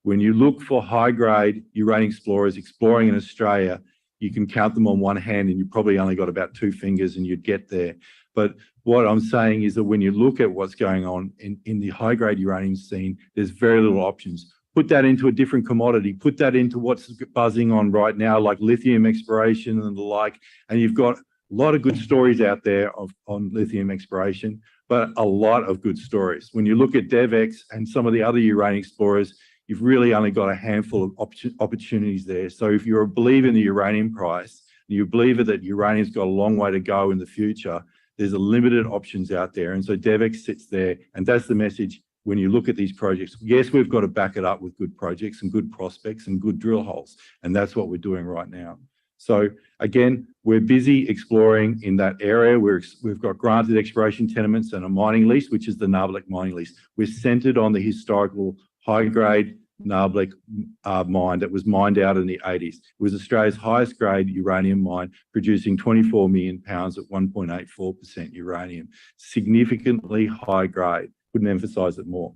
When you look for high-grade uranium explorers exploring in Australia, you can count them on one hand, and you probably only got about 2 fingers and you'd get there. But what I'm saying is that when you look at what's going on in the high-grade uranium scene, there's very little options. Put that into a different commodity, put that into what's buzzing on right now, like lithium exploration and the like, and you've got a lot of good stories out there on lithium exploration, but a lot of good stories. When you look at DevEx and some of the other uranium explorers, you've really only got a handful of opportunities there. So if you're a believer in the uranium price, and you believe that uranium's got a long way to go in the future, there's a limited options out there. And so DevEx sits there, and that's the message when you look at these projects. Yes, we've got to back it up with good projects and good prospects and good drill holes. And that's what we're doing right now. So again, we're busy exploring in that area. We've got granted exploration tenements and a mining lease, which is the Nabarlek mining lease. We're centered on the historical high-grade Nabarlek mine that was mined out in the 80s. It was Australia's highest grade uranium mine, producing 24 million pounds at 1.84% uranium. Significantly high grade. Couldn't emphasize it more.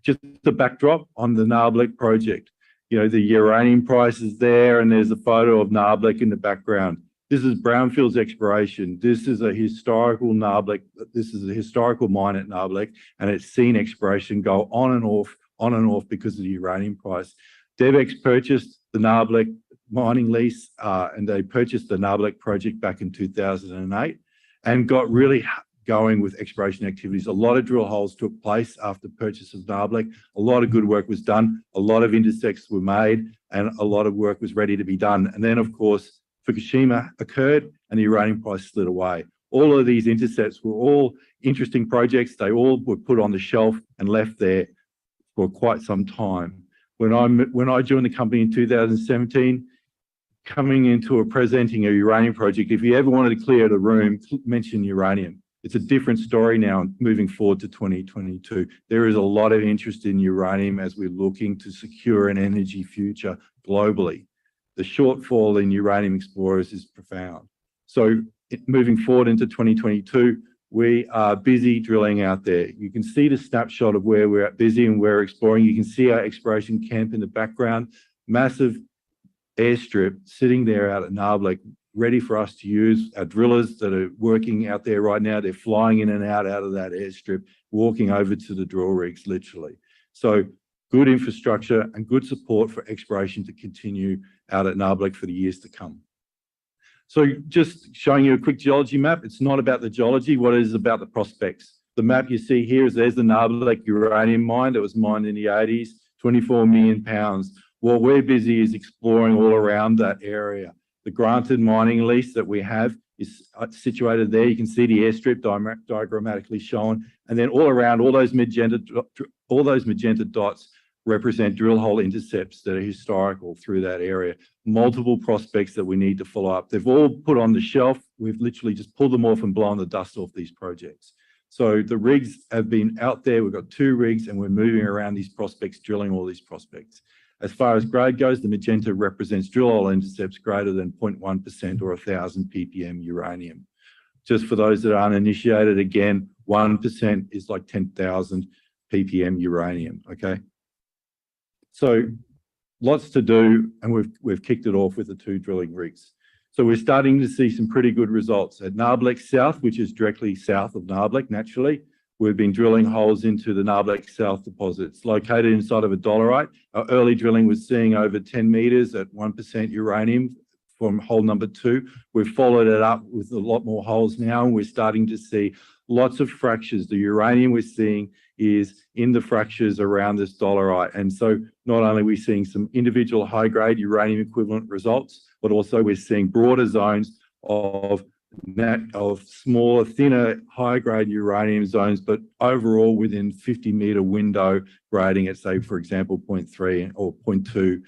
Just the backdrop on the Nabarlek project. You know, the uranium price is there, and there's a photo of Nabarlek in the background. This is brownfields exploration. This is a historical Nabarlek. This is a historical mine at Nabarlek, and it's seen exploration go on and off because of the uranium price. DevEx purchased the Nabarlek mining lease, and they purchased the Nabarlek project back in 2008 and got really going with exploration activities. A lot of drill holes took place after purchase of Nabarlek. A lot of good work was done. A lot of intersects were made, and a lot of work was ready to be done. And then, of course, Fukushima occurred and the uranium price slid away. All of these intercepts were all interesting projects. They all were put on the shelf and left there for quite some time. When I joined the company in 2017, coming into presenting a uranium project, if you ever wanted to clear the room, mention uranium. It's a different story now moving forward to 2022. There is a lot of interest in uranium as we're looking to secure an energy future globally. The shortfall in uranium explorers is profound. So moving forward into 2022, we are busy drilling out there. You can see the snapshot of where we're busy and we're exploring. You can see our exploration camp in the background, massive airstrip sitting there out at Nabarlek, ready for us to use. Our drillers that are working out there right now, they're flying in and out of that airstrip, walking over to the drill rigs, literally. So good infrastructure and good support for exploration to continue out at Nabarlek for the years to come. So just showing you a quick geology map. It's not about the geology. What it is about the prospects. The map you see here is there's the Nabarlek uranium mine that was mined in the 80s, 24 million pounds. What we're busy is exploring all around that area. The granted mining lease that we have is situated there. You can see the airstrip diagrammatically shown. And then all around, all those magenta dots represent drill hole intercepts that are historical through that area. Multiple prospects that we need to follow up. They've all put on the shelf. We've literally just pulled them off and blown the dust off these projects. So the rigs have been out there. We've got 2 rigs and we're moving around these prospects, drilling all these prospects. As far as grade goes, the magenta represents drill hole intercepts greater than 0.1% or 1,000 ppm uranium. Just for those that are uninitiated, again, 1% is like 10,000 ppm uranium, okay? So lots to do, and we've kicked it off with the 2 drilling rigs. So we're starting to see some pretty good results at Nabarlek South, which is directly south of Nabarlek, naturally. We've been drilling holes into the Nabarlek South deposits, located inside of a dolerite. Our early drilling was seeing over 10 meters at 1% uranium from hole number 2. We've followed it up with a lot more holes now, and we're starting to see lots of fractures. The uranium we're seeing is in the fractures around this dolerite. And so not only are we seeing some individual high-grade uranium equivalent results, but also we're seeing broader zones of smaller, thinner, high-grade uranium zones, but overall within 50-meter window grading at, say, for example, 0.3 or 0.2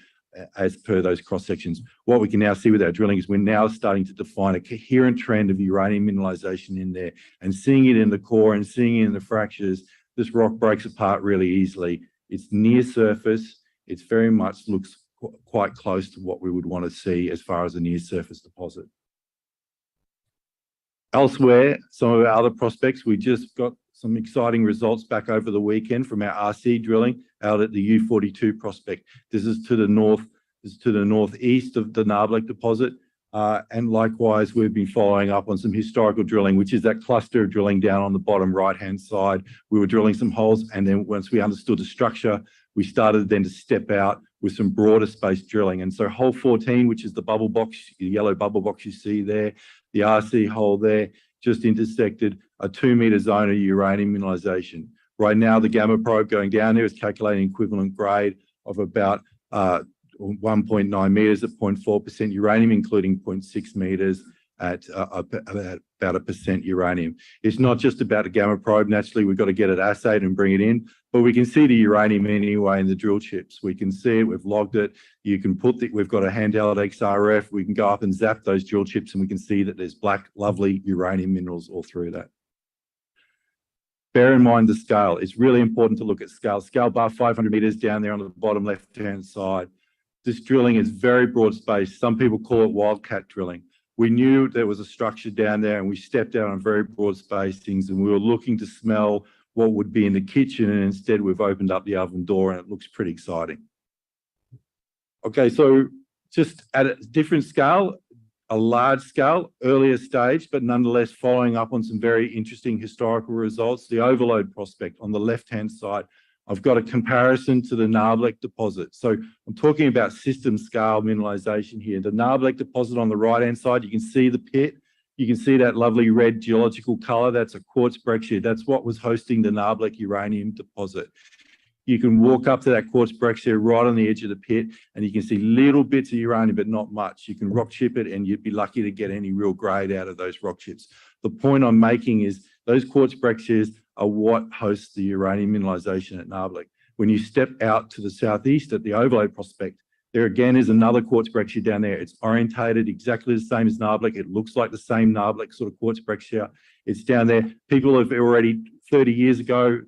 as per those cross sections. What we can now see with our drilling is we're now starting to define a coherent trend of uranium mineralization in there, and seeing it in the core and seeing it in the fractures. This rock breaks apart really easily. It's near surface. It's very much looks quite close to what we would want to see as far as a near surface deposit. Elsewhere, some of our other prospects, we just got some exciting results back over the weekend from our RC drilling out at the U42 prospect. This is to the north, this is to the northeast of the Nabarlek deposit. And likewise, we've been following up on some historical drilling, which is that cluster of drilling down on the bottom right-hand side. We were drilling some holes, and then once we understood the structure, we started then to step out with some broader space drilling. And so hole 14, which is the bubble box, the yellow bubble box you see there, the RC hole there, just intersected a 2-meter zone of uranium mineralization. Right now, the gamma probe going down there is calculating equivalent grade of about 1.9 meters at 0.4% uranium, including 0.6 meters at about 1% uranium. It's not just about a gamma probe. Naturally, we've got to get it assayed and bring it in, but we can see the uranium anyway in the drill chips. We can see it, we've logged it. You can put the, we've got a handheld XRF. We can go up and zap those drill chips and we can see that there's black, lovely uranium minerals all through that. Bear in mind the scale. It's really important to look at scale. Scale bar 500 meters down there on the bottom left-hand side. This drilling is very broad space. Some people call it wildcat drilling. We knew there was a structure down there and we stepped out on very broad spacings and we were looking to smell what would be in the kitchen, and instead we've opened up the oven door and it looks pretty exciting. Okay, so just at a different scale, a large scale, earlier stage, but nonetheless following up on some very interesting historical results. The Overload prospect on the left-hand side, I've got a comparison to the Nabarlek deposit. So I'm talking about system scale mineralization here. The Nabarlek deposit on the right-hand side, you can see the pit. You can see that lovely red geological color. That's a quartz breccia. That's what was hosting the Nabarlek uranium deposit. You can walk up to that quartz breccia right on the edge of the pit and you can see little bits of uranium, but not much. You can rock chip it and you'd be lucky to get any real grade out of those rock chips. The point I'm making is those quartz breccias are what hosts the uranium mineralization at Nabarlek. When you step out to the southeast at the Overload prospect, there again is another quartz breccia down there. It's orientated exactly the same as Nabarlek. It looks like the same Nabarlek sort of quartz breccia. It's down there. People have already, 30 years ago,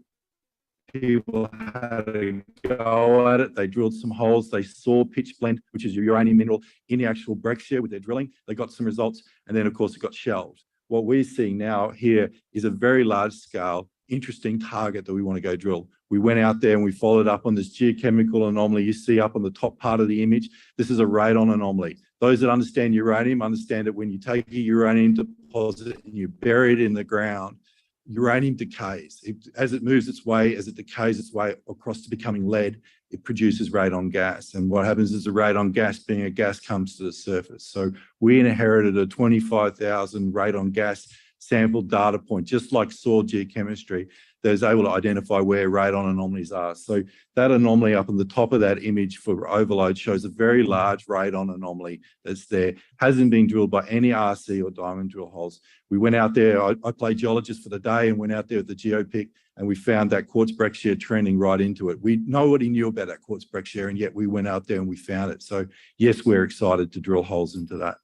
people had a go at it. They drilled some holes. They saw pitch blende, which is a uranium mineral, in the actual breccia with their drilling. They got some results, and then, of course, it got shelved. What we're seeing now here is a very large scale, interesting target that we want to go drill. We went out there and we followed up on this geochemical anomaly you see up on the top part of the image. This is a radon anomaly. Those that understand uranium understand that when you take a uranium deposit and you bury it in the ground, uranium decays. As it moves its way, as it decays its way across to becoming lead, it produces radon gas. And what happens is the radon gas, being a gas, comes to the surface. So we inherited a 25,000 radon gas sample data point, just like soil geochemistry, that is able to identify where radon anomalies are. So that anomaly up on the top of that image for Overload shows a very large radon anomaly that's there. Hasn't been drilled by any RC or diamond drill holes. We went out there, I played geologist for the day and went out there with the geopic and we found that quartz breccia trending right into it. Nobody knew about that quartz breccia and yet we went out there and we found it. So yes, we're excited to drill holes into that.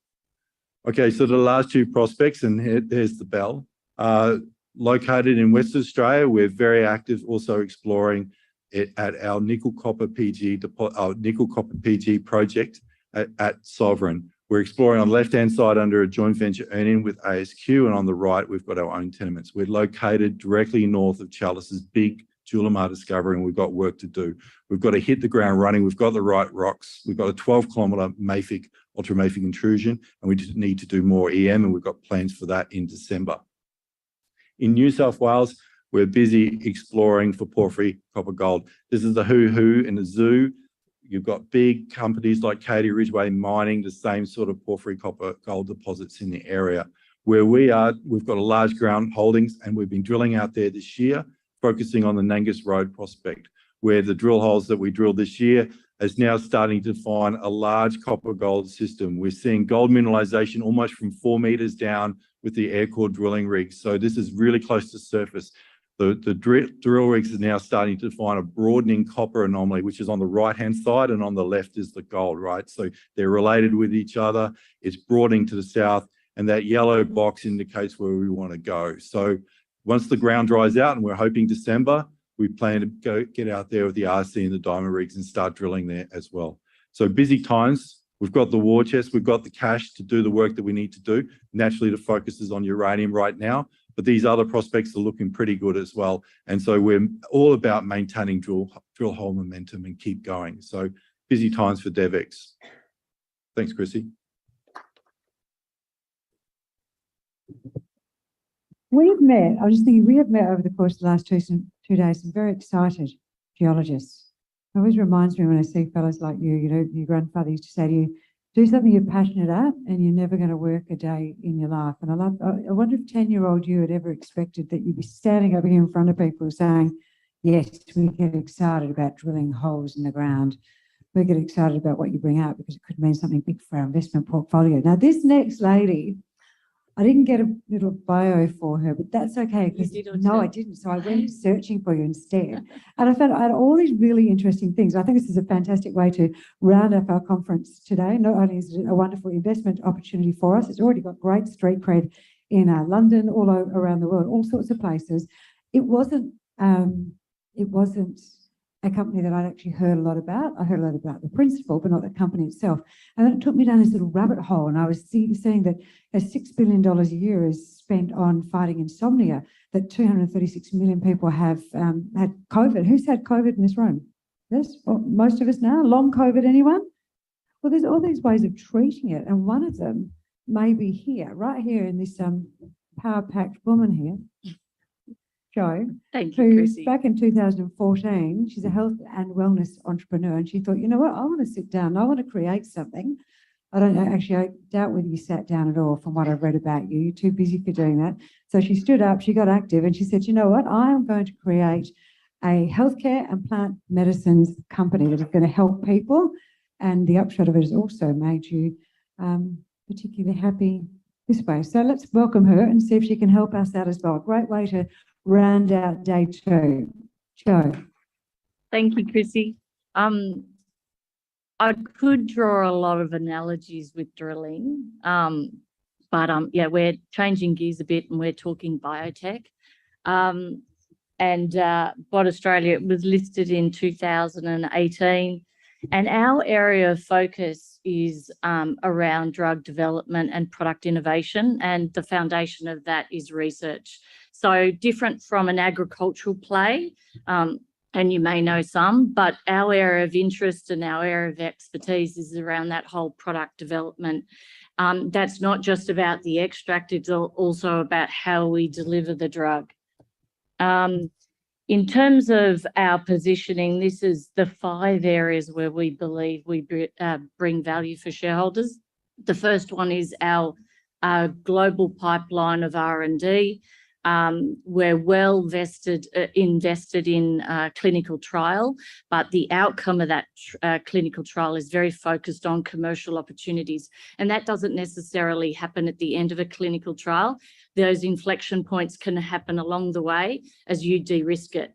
Okay, so the last two prospects, and there's the bell. Located in Western Australia, we're very active also exploring it at our nickel copper PG project at Sovereign. We're exploring on the left-hand side under a joint venture earning with ASQ, and on the right, we've got our own tenements. We're located directly north of Chalice's big Julimar discovery, and we've got work to do. We've got to hit the ground running. We've got the right rocks. We've got a 12-kilometre mafic, ultramafic intrusion, and we just need to do more EM, and we've got plans for that in December. In New South Wales, we're busy exploring for porphyry copper gold. This is the who in the zoo. You've got big companies like Katy Ridgeway mining the same sort of porphyry copper gold deposits in the area. Where we are, we've got a large ground holdings, and we've been drilling out there this year, focusing on the Nangus Road prospect, where the drill holes that we drilled this year is now starting to find a large copper gold system. We're seeing gold mineralization almost from 4 meters down with the air core drilling rigs. So this is really close to surface. The drill rigs are now starting to find a broadening copper anomaly, which is on the right-hand side, and on the left is the gold, right? So they're related with each other. It's broadening to the south, and that yellow box indicates where we want to go. So once the ground dries out, and we're hoping December, we plan to get out there with the RC and the diamond rigs and start drilling there as well. So busy times. We've got the war chest. We've got the cash to do the work that we need to do. Naturally, the focus is on uranium right now, but these other prospects are looking pretty good as well. And so we're all about maintaining drill hole momentum and keep going. So busy times for DevEx. Thanks, Chrissy. We've met, I was just thinking, we have met over the course of the last 2 days, some very excited geologists. It always reminds me when I see fellows like you, your grandfather used to say to you, do something you're passionate at and you're never going to work a day in your life. And I wonder if 10-year-old you had ever expected that you'd be standing over here in front of people saying, yes, we get excited about drilling holes in the ground. We get excited about what you bring out because it could mean something big for our investment portfolio. Now, this next lady, I didn't get a little bio for her, but that's okay. Because no, I didn't. So I went searching for you instead. And I found I had all these really interesting things. I think this is a fantastic way to round up our conference today. Not only is it a wonderful investment opportunity for us, it's already got great street cred in London, all around the world, all sorts of places. It wasn't a company that I'd actually heard a lot about. I heard a lot about the principal, but not the company itself. And then it took me down this little rabbit hole, and I was seeing that as $6 billion a year is spent on fighting insomnia, that 236 million people have had COVID. Who's had COVID in this room? Yes, well, most of us now. Long COVID, anyone? Well, there's all these ways of treating it, and one of them may be here, right here in this power-packed woman here. Jo, Thank you, who Chrissy. back in 2014, she's a health and wellness entrepreneur, and she thought, you know what, I want to sit down, I want to create something. I don't know, actually, I doubt whether you sat down at all from what I've read about you. You're too busy for doing that. So she stood up, she got active, and she said, you know what, I am going to create a healthcare and plant medicines company that is going to help people. And the upshot of it has also made you particularly happy this way. So let's welcome her and see if she can help us out as well. Great way to round out day 2. Jo. Thank you, Chrissy. I could draw a lot of analogies with drilling, but yeah, we're changing gears a bit and we're talking biotech. And BOD Australia was listed in 2018, and our area of focus is around drug development and product innovation, and the foundation of that is research. So different from an agricultural play, and you may know some, but our area of interest and our area of expertise is around that whole product development. That's not just about the extract, it's also about how we deliver the drug. In terms of our positioning, this is the 5 areas where we believe we bring value for shareholders. The first one is our global pipeline of R&D. We're well invested in clinical trial, but the outcome of that clinical trial is very focused on commercial opportunities. And that doesn't necessarily happen at the end of a clinical trial. Those inflection points can happen along the way as you de-risk it.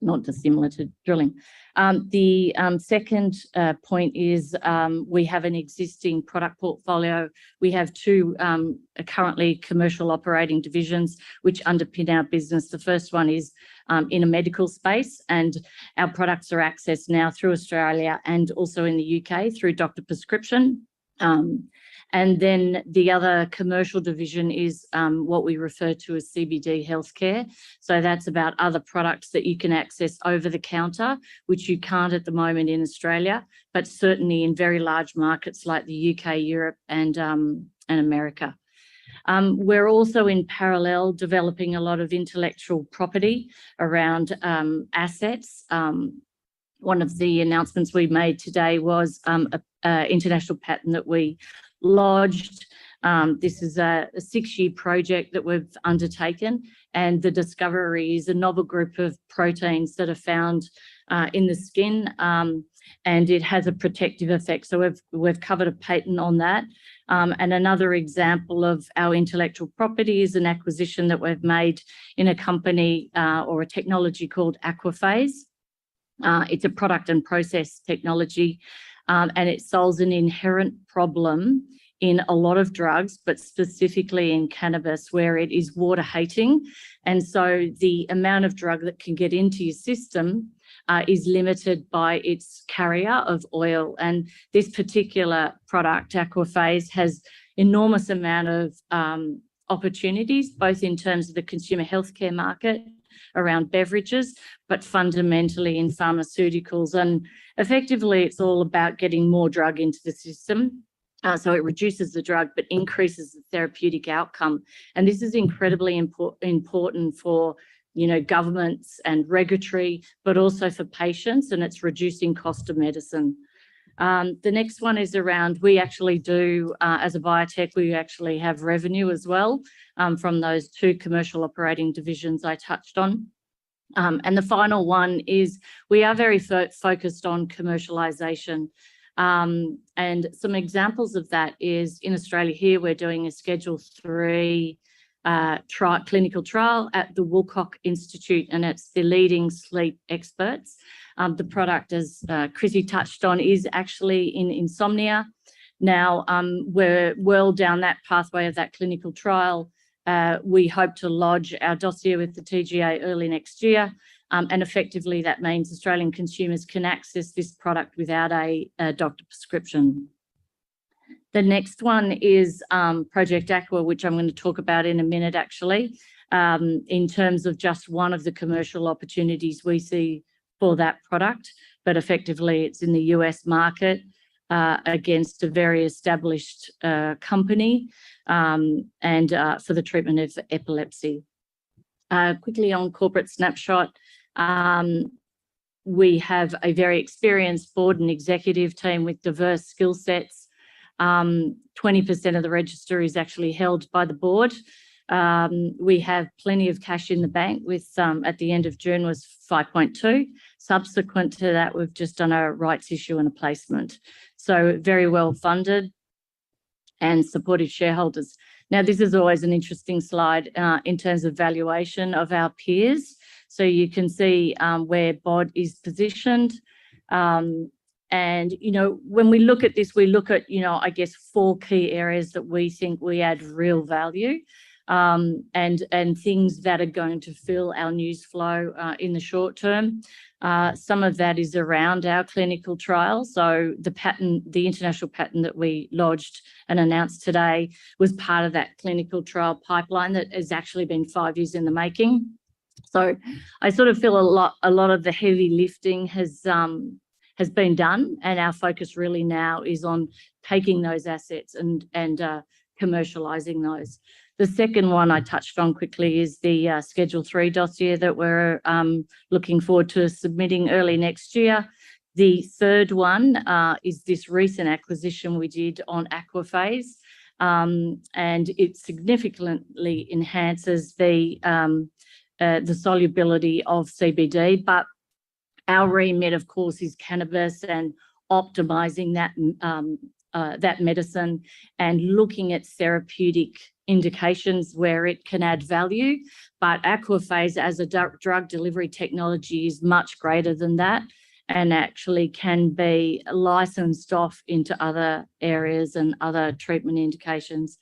not dissimilar to drilling. The second point is we have an existing product portfolio. We have two currently commercial operating divisions which underpin our business. The first one is in a medical space, and our products are accessed now through Australia and also in the UK through doctor prescription. And then the other commercial division is what we refer to as CBD healthcare. So that's about other products that you can access over the counter, which you can't at the moment in Australia, but certainly in very large markets like the UK, Europe, and America. We're also in parallel developing a lot of intellectual property around assets. One of the announcements we made today was an international patent that we lodged. This is a 6-year project that we've undertaken, and the discovery is a novel group of proteins that are found in the skin, and it has a protective effect. So we've covered a patent on that. And another example of our intellectual property is an acquisition that we've made in a company or a technology called Aquaphase. It's a product and process technology, and it solves an inherent problem in a lot of drugs, but specifically in cannabis, where it is water hating. And so the amount of drug that can get into your system is limited by its carrier of oil. And this particular product, Aquaphase, has enormous amount of opportunities, both in terms of the consumer healthcare market around beverages, but fundamentally in pharmaceuticals. And effectively, it's all about getting more drug into the system. So it reduces the drug, but increases the therapeutic outcome. And this is incredibly important for, governments and regulatory, but also for patients, and it's reducing cost of medicine. The next one is around, we actually do, as a biotech, we actually have revenue as well from those two commercial operating divisions I touched on. And the final one is we are very focused on commercialisation. And some examples of that is in Australia here, we're doing a Schedule 3 clinical trial at the Woolcock Institute, and it's the leading sleep experts. The product, as Chrissy touched on, is actually in insomnia. Now, we're well down that pathway of that clinical trial. We hope to lodge our dossier with the TGA early next year. And effectively, that means Australian consumers can access this product without a doctor prescription. The next one is Project Aqua, which I'm going to talk about in a minute, actually, in terms of just one of the commercial opportunities we see for that product. But effectively, it's in the US market against a very established company and for the treatment of epilepsy. Quickly on corporate snapshot, we have a very experienced board and executive team with diverse skill sets. 20% of the register is actually held by the board. We have plenty of cash in the bank with, at the end of June was 5.2. Subsequent to that, we've just done a rights issue and a placement. So very well funded and supportive shareholders. Now, this is always an interesting slide in terms of valuation of our peers. So you can see where BOD is positioned. And, when we look at this, we look at, I guess, 4 key areas that we think we add real value and things that are going to fill our news flow in the short term. Some of that is around our clinical trial. So the international patent that we lodged and announced today was part of that clinical trial pipeline that has actually been 5 years in the making. So I sort of feel a lot of the heavy lifting has been done, and our focus really now is on taking those assets and commercialising those. The second one I touched on quickly is the Schedule 3 dossier that we're looking forward to submitting early next year. The third one is this recent acquisition we did on Aquaphase, and it significantly enhances the solubility of CBD. But our remit, of course, is cannabis and optimising that that medicine and looking at therapeutic indications where it can add value. But aquaphase as a drug delivery technology is much greater than that, and actually can be licensed off into other areas and other treatment indications.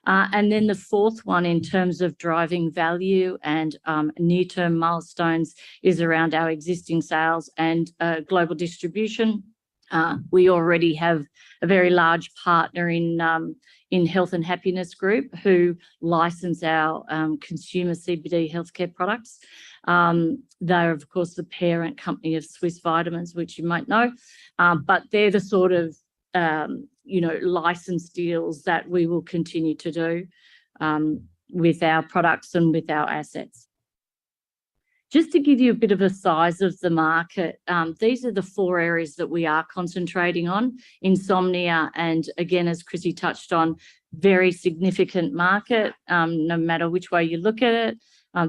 And then the fourth one, in terms of driving value and near-term milestones, is around our existing sales and global distribution. We already have a very large partner in Health and Happiness Group who license our consumer CBD healthcare products. They're, of course, the parent company of Swiss Vitamins, which you might know, but they're the sort of license deals that we will continue to do with our products and with our assets. Just to give you a bit of a size of the market, these are the 4 areas that we are concentrating on. Insomnia, and again, as Chrissy touched on, very significant market, no matter which way you look at it.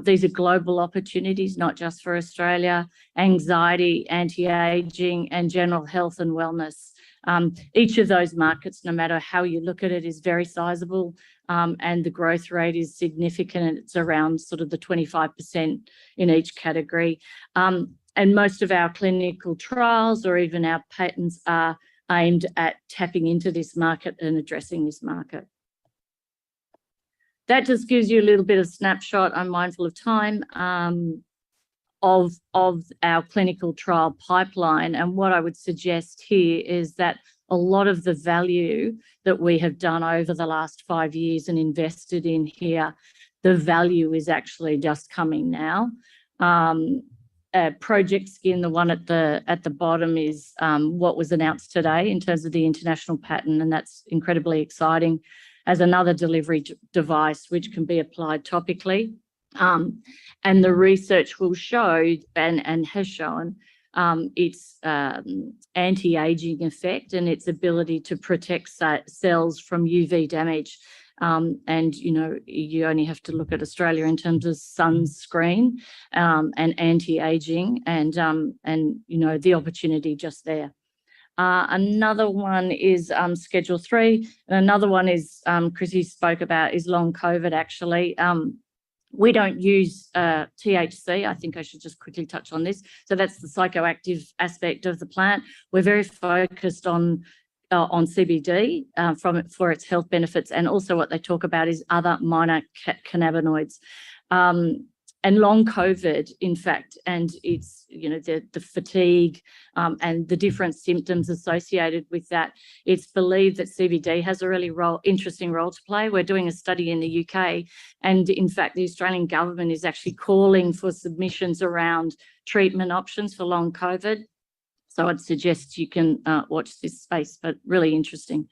These are global opportunities, not just for Australia. Anxiety, anti-aging, and general health and wellness. Each of those markets, no matter how you look at it, is very sizable, and the growth rate is significant. It's around sort of the 25% in each category. And most of our clinical trials or even our patents are aimed at tapping into this market and addressing this market. That just gives you a little bit of snapshot, I'm mindful of time, of our clinical trial pipeline. And what I would suggest here is that a lot of the value that we have done over the last 5 years and invested in here, the value is actually just coming now. Project Skin, the one at the bottom, is what was announced today in terms of the international patent, and that's incredibly exciting as another delivery device which can be applied topically. And the research will show and has shown its anti-aging effect and its ability to protect cells from UV damage. And, you only have to look at Australia in terms of sunscreen and anti-aging and the opportunity just there. Another one is Schedule 3, and another one is, Chrissy spoke about, is long COVID, actually. We don't use THC. I think I should just quickly touch on this. So that's the psychoactive aspect of the plant. We're very focused on CBD for its health benefits, and also what they talk about is other minor cannabinoids. And long COVID, in fact, and it's, the fatigue and the different symptoms associated with that, it's believed that CBD has a really interesting role to play. We're doing a study in the UK, and in fact, the Australian government is actually calling for submissions around treatment options for long COVID. So I'd suggest you can watch this space, but really interesting.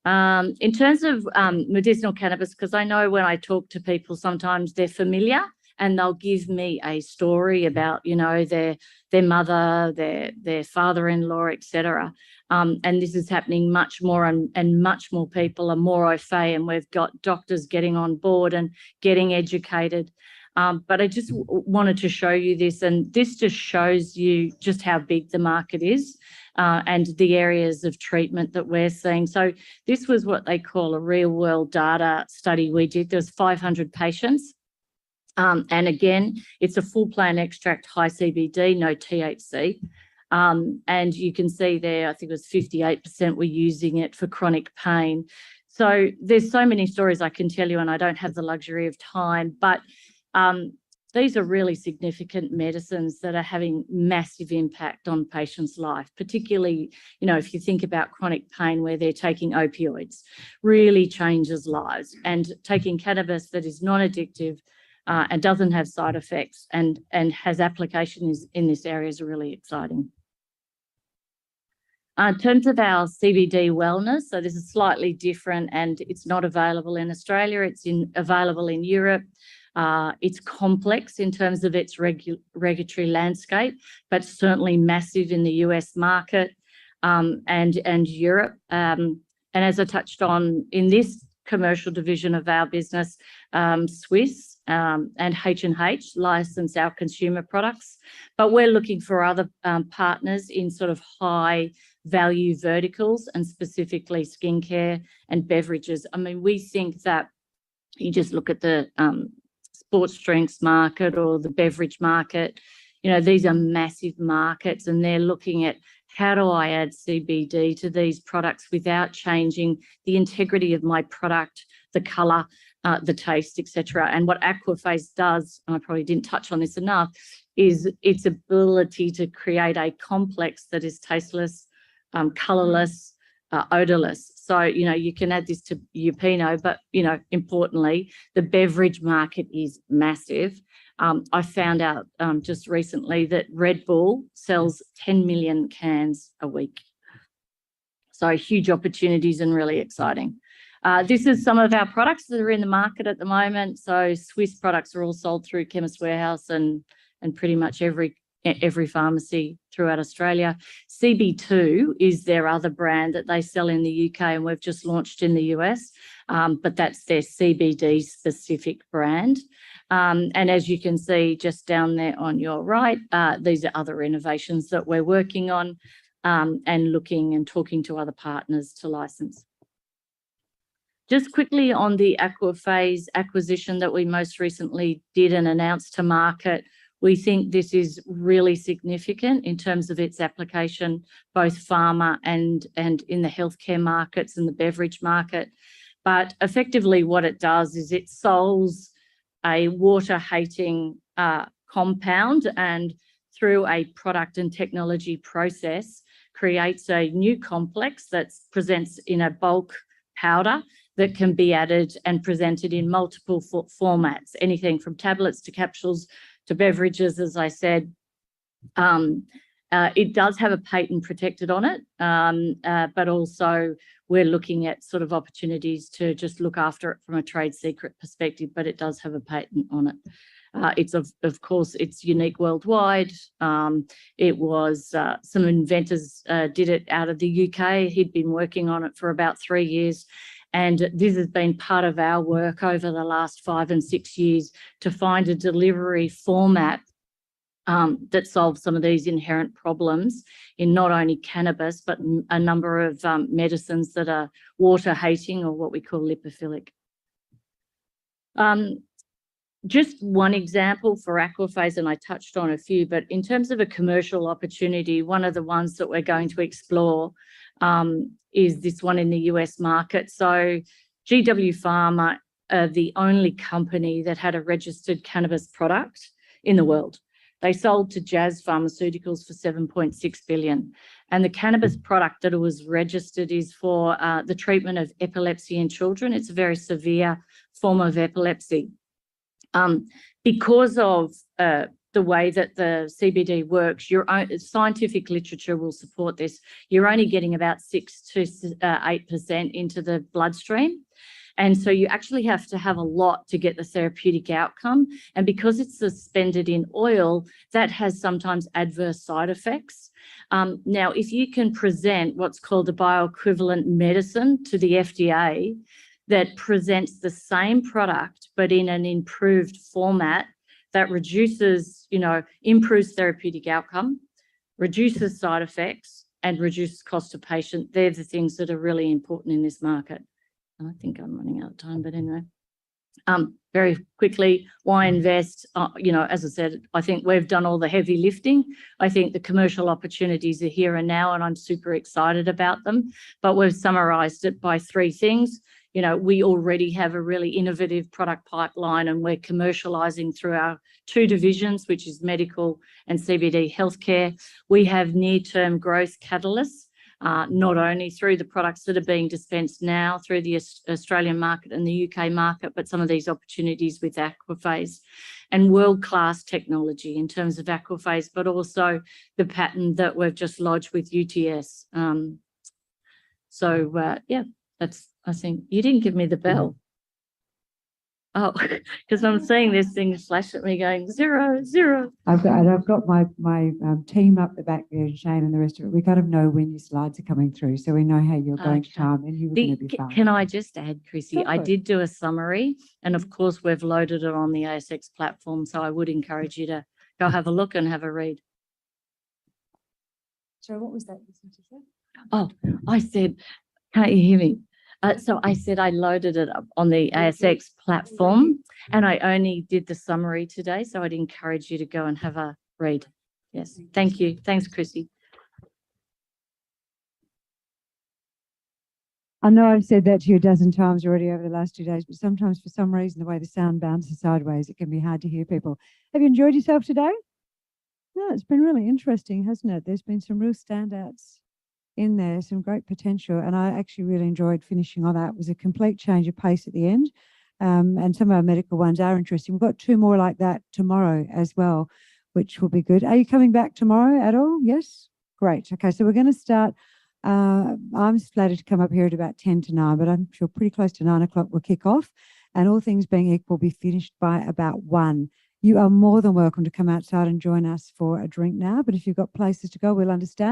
In terms of medicinal cannabis, because I know when I talk to people, sometimes they're familiar, and they'll give me a story about, their mother, their father-in-law, etc. And this is happening much more, and much more people are more au fait, and we've got doctors getting on board and getting educated. But I just wanted to show you this, and this just shows you just how big the market is and the areas of treatment that we're seeing. So this was what they call a real-world data study we did. There's 500 patients. And again, it's a full plant extract, high CBD, no THC. And you can see there, I think it was 58% were using it for chronic pain. So there's so many stories I can tell you, and I don't have the luxury of time, but these are really significant medicines that are having massive impact on patients' life, particularly, if you think about chronic pain where they're taking opioids, really changes lives. And taking cannabis that is non-addictive and doesn't have side effects and has applications in this area is really exciting. In terms of our CBD wellness, so this is slightly different, and it's not available in Australia. It's available in Europe. It's complex in terms of its regulatory landscape, but certainly massive in the US market and Europe. And as I touched on, in this commercial division of our business, Swiss and H&H license our consumer products, but we're looking for other partners in sort of high value verticals and specifically skincare and beverages. I mean, we think that you just look at the sports drinks market or the beverage market, you know, these are massive markets, and they're looking at how do I add CBD to these products without changing the integrity of my product, the colour, the taste, etc. And what Aquaphase does, and I probably didn't touch on this enough, is its ability to create a complex that is tasteless, colourless, odorless. So, you know, you can add this to your Pinot, but, you know, importantly, the beverage market is massive. I found out just recently that Red Bull sells 10 million cans a week. So huge opportunities and really exciting. This is some of our products that are in the market at the moment. So Swiss products are all sold through Chemist Warehouse and pretty much every pharmacy throughout Australia. CB2 is their other brand that they sell in the UK, and we've just launched in the US, but that's their CBD specific brand. And as you can see just down there on your right, these are other innovations that we're working on and looking and talking to other partners to license. Just quickly on the Aquaphase acquisition that we most recently did and announced to market, we think this is really significant in terms of its application, both pharma and in the healthcare markets and the beverage market. But effectively what it does is it solves a water-hating compound, and through a product and technology process creates a new complex that presents in a bulk powder that can be added and presented in multiple formats, anything from tablets to capsules to beverages, as I said. It does have a patent protected on it, but also we're looking at sort of opportunities to just look after it from a trade secret perspective, but it does have a patent on it. It's of course, it's unique worldwide. It was some inventors did it out of the UK. He'd been working on it for about 3 years. And this has been part of our work over the last 5 and 6 years to find a delivery format that solves some of these inherent problems in not only cannabis, but a number of medicines that are water-hating or what we call lipophilic. Just one example for Aquaphase, and I touched on a few, but in terms of a commercial opportunity, one of the ones that we're going to explore is this one in the US market. So GW Pharma are the only company that had a registered cannabis product in the world. They sold to Jazz Pharmaceuticals for 7.6 billion. And the cannabis product that was registered is for the treatment of epilepsy in children. It's a very severe form of epilepsy. Because of the way that the CBD works, your own scientific literature will support this. You're only getting about 6 to 8% into the bloodstream. And so you actually have to have a lot to get the therapeutic outcome. And because it's suspended in oil, that has sometimes adverse side effects. Now, if you can present what's called a bioequivalent medicine to the FDA that presents the same product, but in an improved format that reduces, improves therapeutic outcome, reduces side effects, and reduces cost to patient, they're the things that are really important in this market. I think I'm running out of time, but anyway. Very quickly, why invest? As I said, I think we've done all the heavy lifting. I think the commercial opportunities are here and now, and I'm super excited about them. But we've summarised it by 3 things. We already have a really innovative product pipeline, and we're commercialising through our 2 divisions, which is medical and CBD healthcare. We have near-term growth catalysts, not only through the products that are being dispensed now through the Australian market and the UK market, but some of these opportunities with Aquaphase, and world-class technology in terms of Aquaphase, but also the patent that we've just lodged with UTS. That's, I think, you didn't give me the bell. Oh, because I'm seeing this thing flash at me going 0, 0. I've got my team up the back there, and Shane and the rest of it. We kind of know when your slides are coming through, so we know how you're going to time, and you were going to be fine. Can I just add, Chrissy? I did do a summary, and of course we've loaded it on the ASX platform, so I would encourage you to go have a look and have a read. So what was that? Oh, I said, can't you hear me? So I said I loaded it up on the ASX platform and I only did the summary today. So I'd encourage you to go and have a read. Yes. Thank you. Thanks, Chrissy. I know I've said that to you a dozen times already over the last 2 days, but sometimes for some reason, the way the sound bounces sideways, it can be hard to hear people. Have you enjoyed yourself today? No, it's been really interesting, hasn't it? There's been some real standouts in there, some great potential. And I actually really enjoyed finishing on that. It was a complete change of pace at the end. And some of our medical ones are interesting. We've got 2 more like that tomorrow as well, which will be good. Are you coming back tomorrow at all? Yes? Great. Okay, so we're going to start. I'm slated to come up here at about 10 to 9, but I'm sure pretty close to 9 o'clock we'll kick off. And all things being equal, be finished by about 1. You are more than welcome to come outside and join us for a drink now. But if you've got places to go, we'll understand.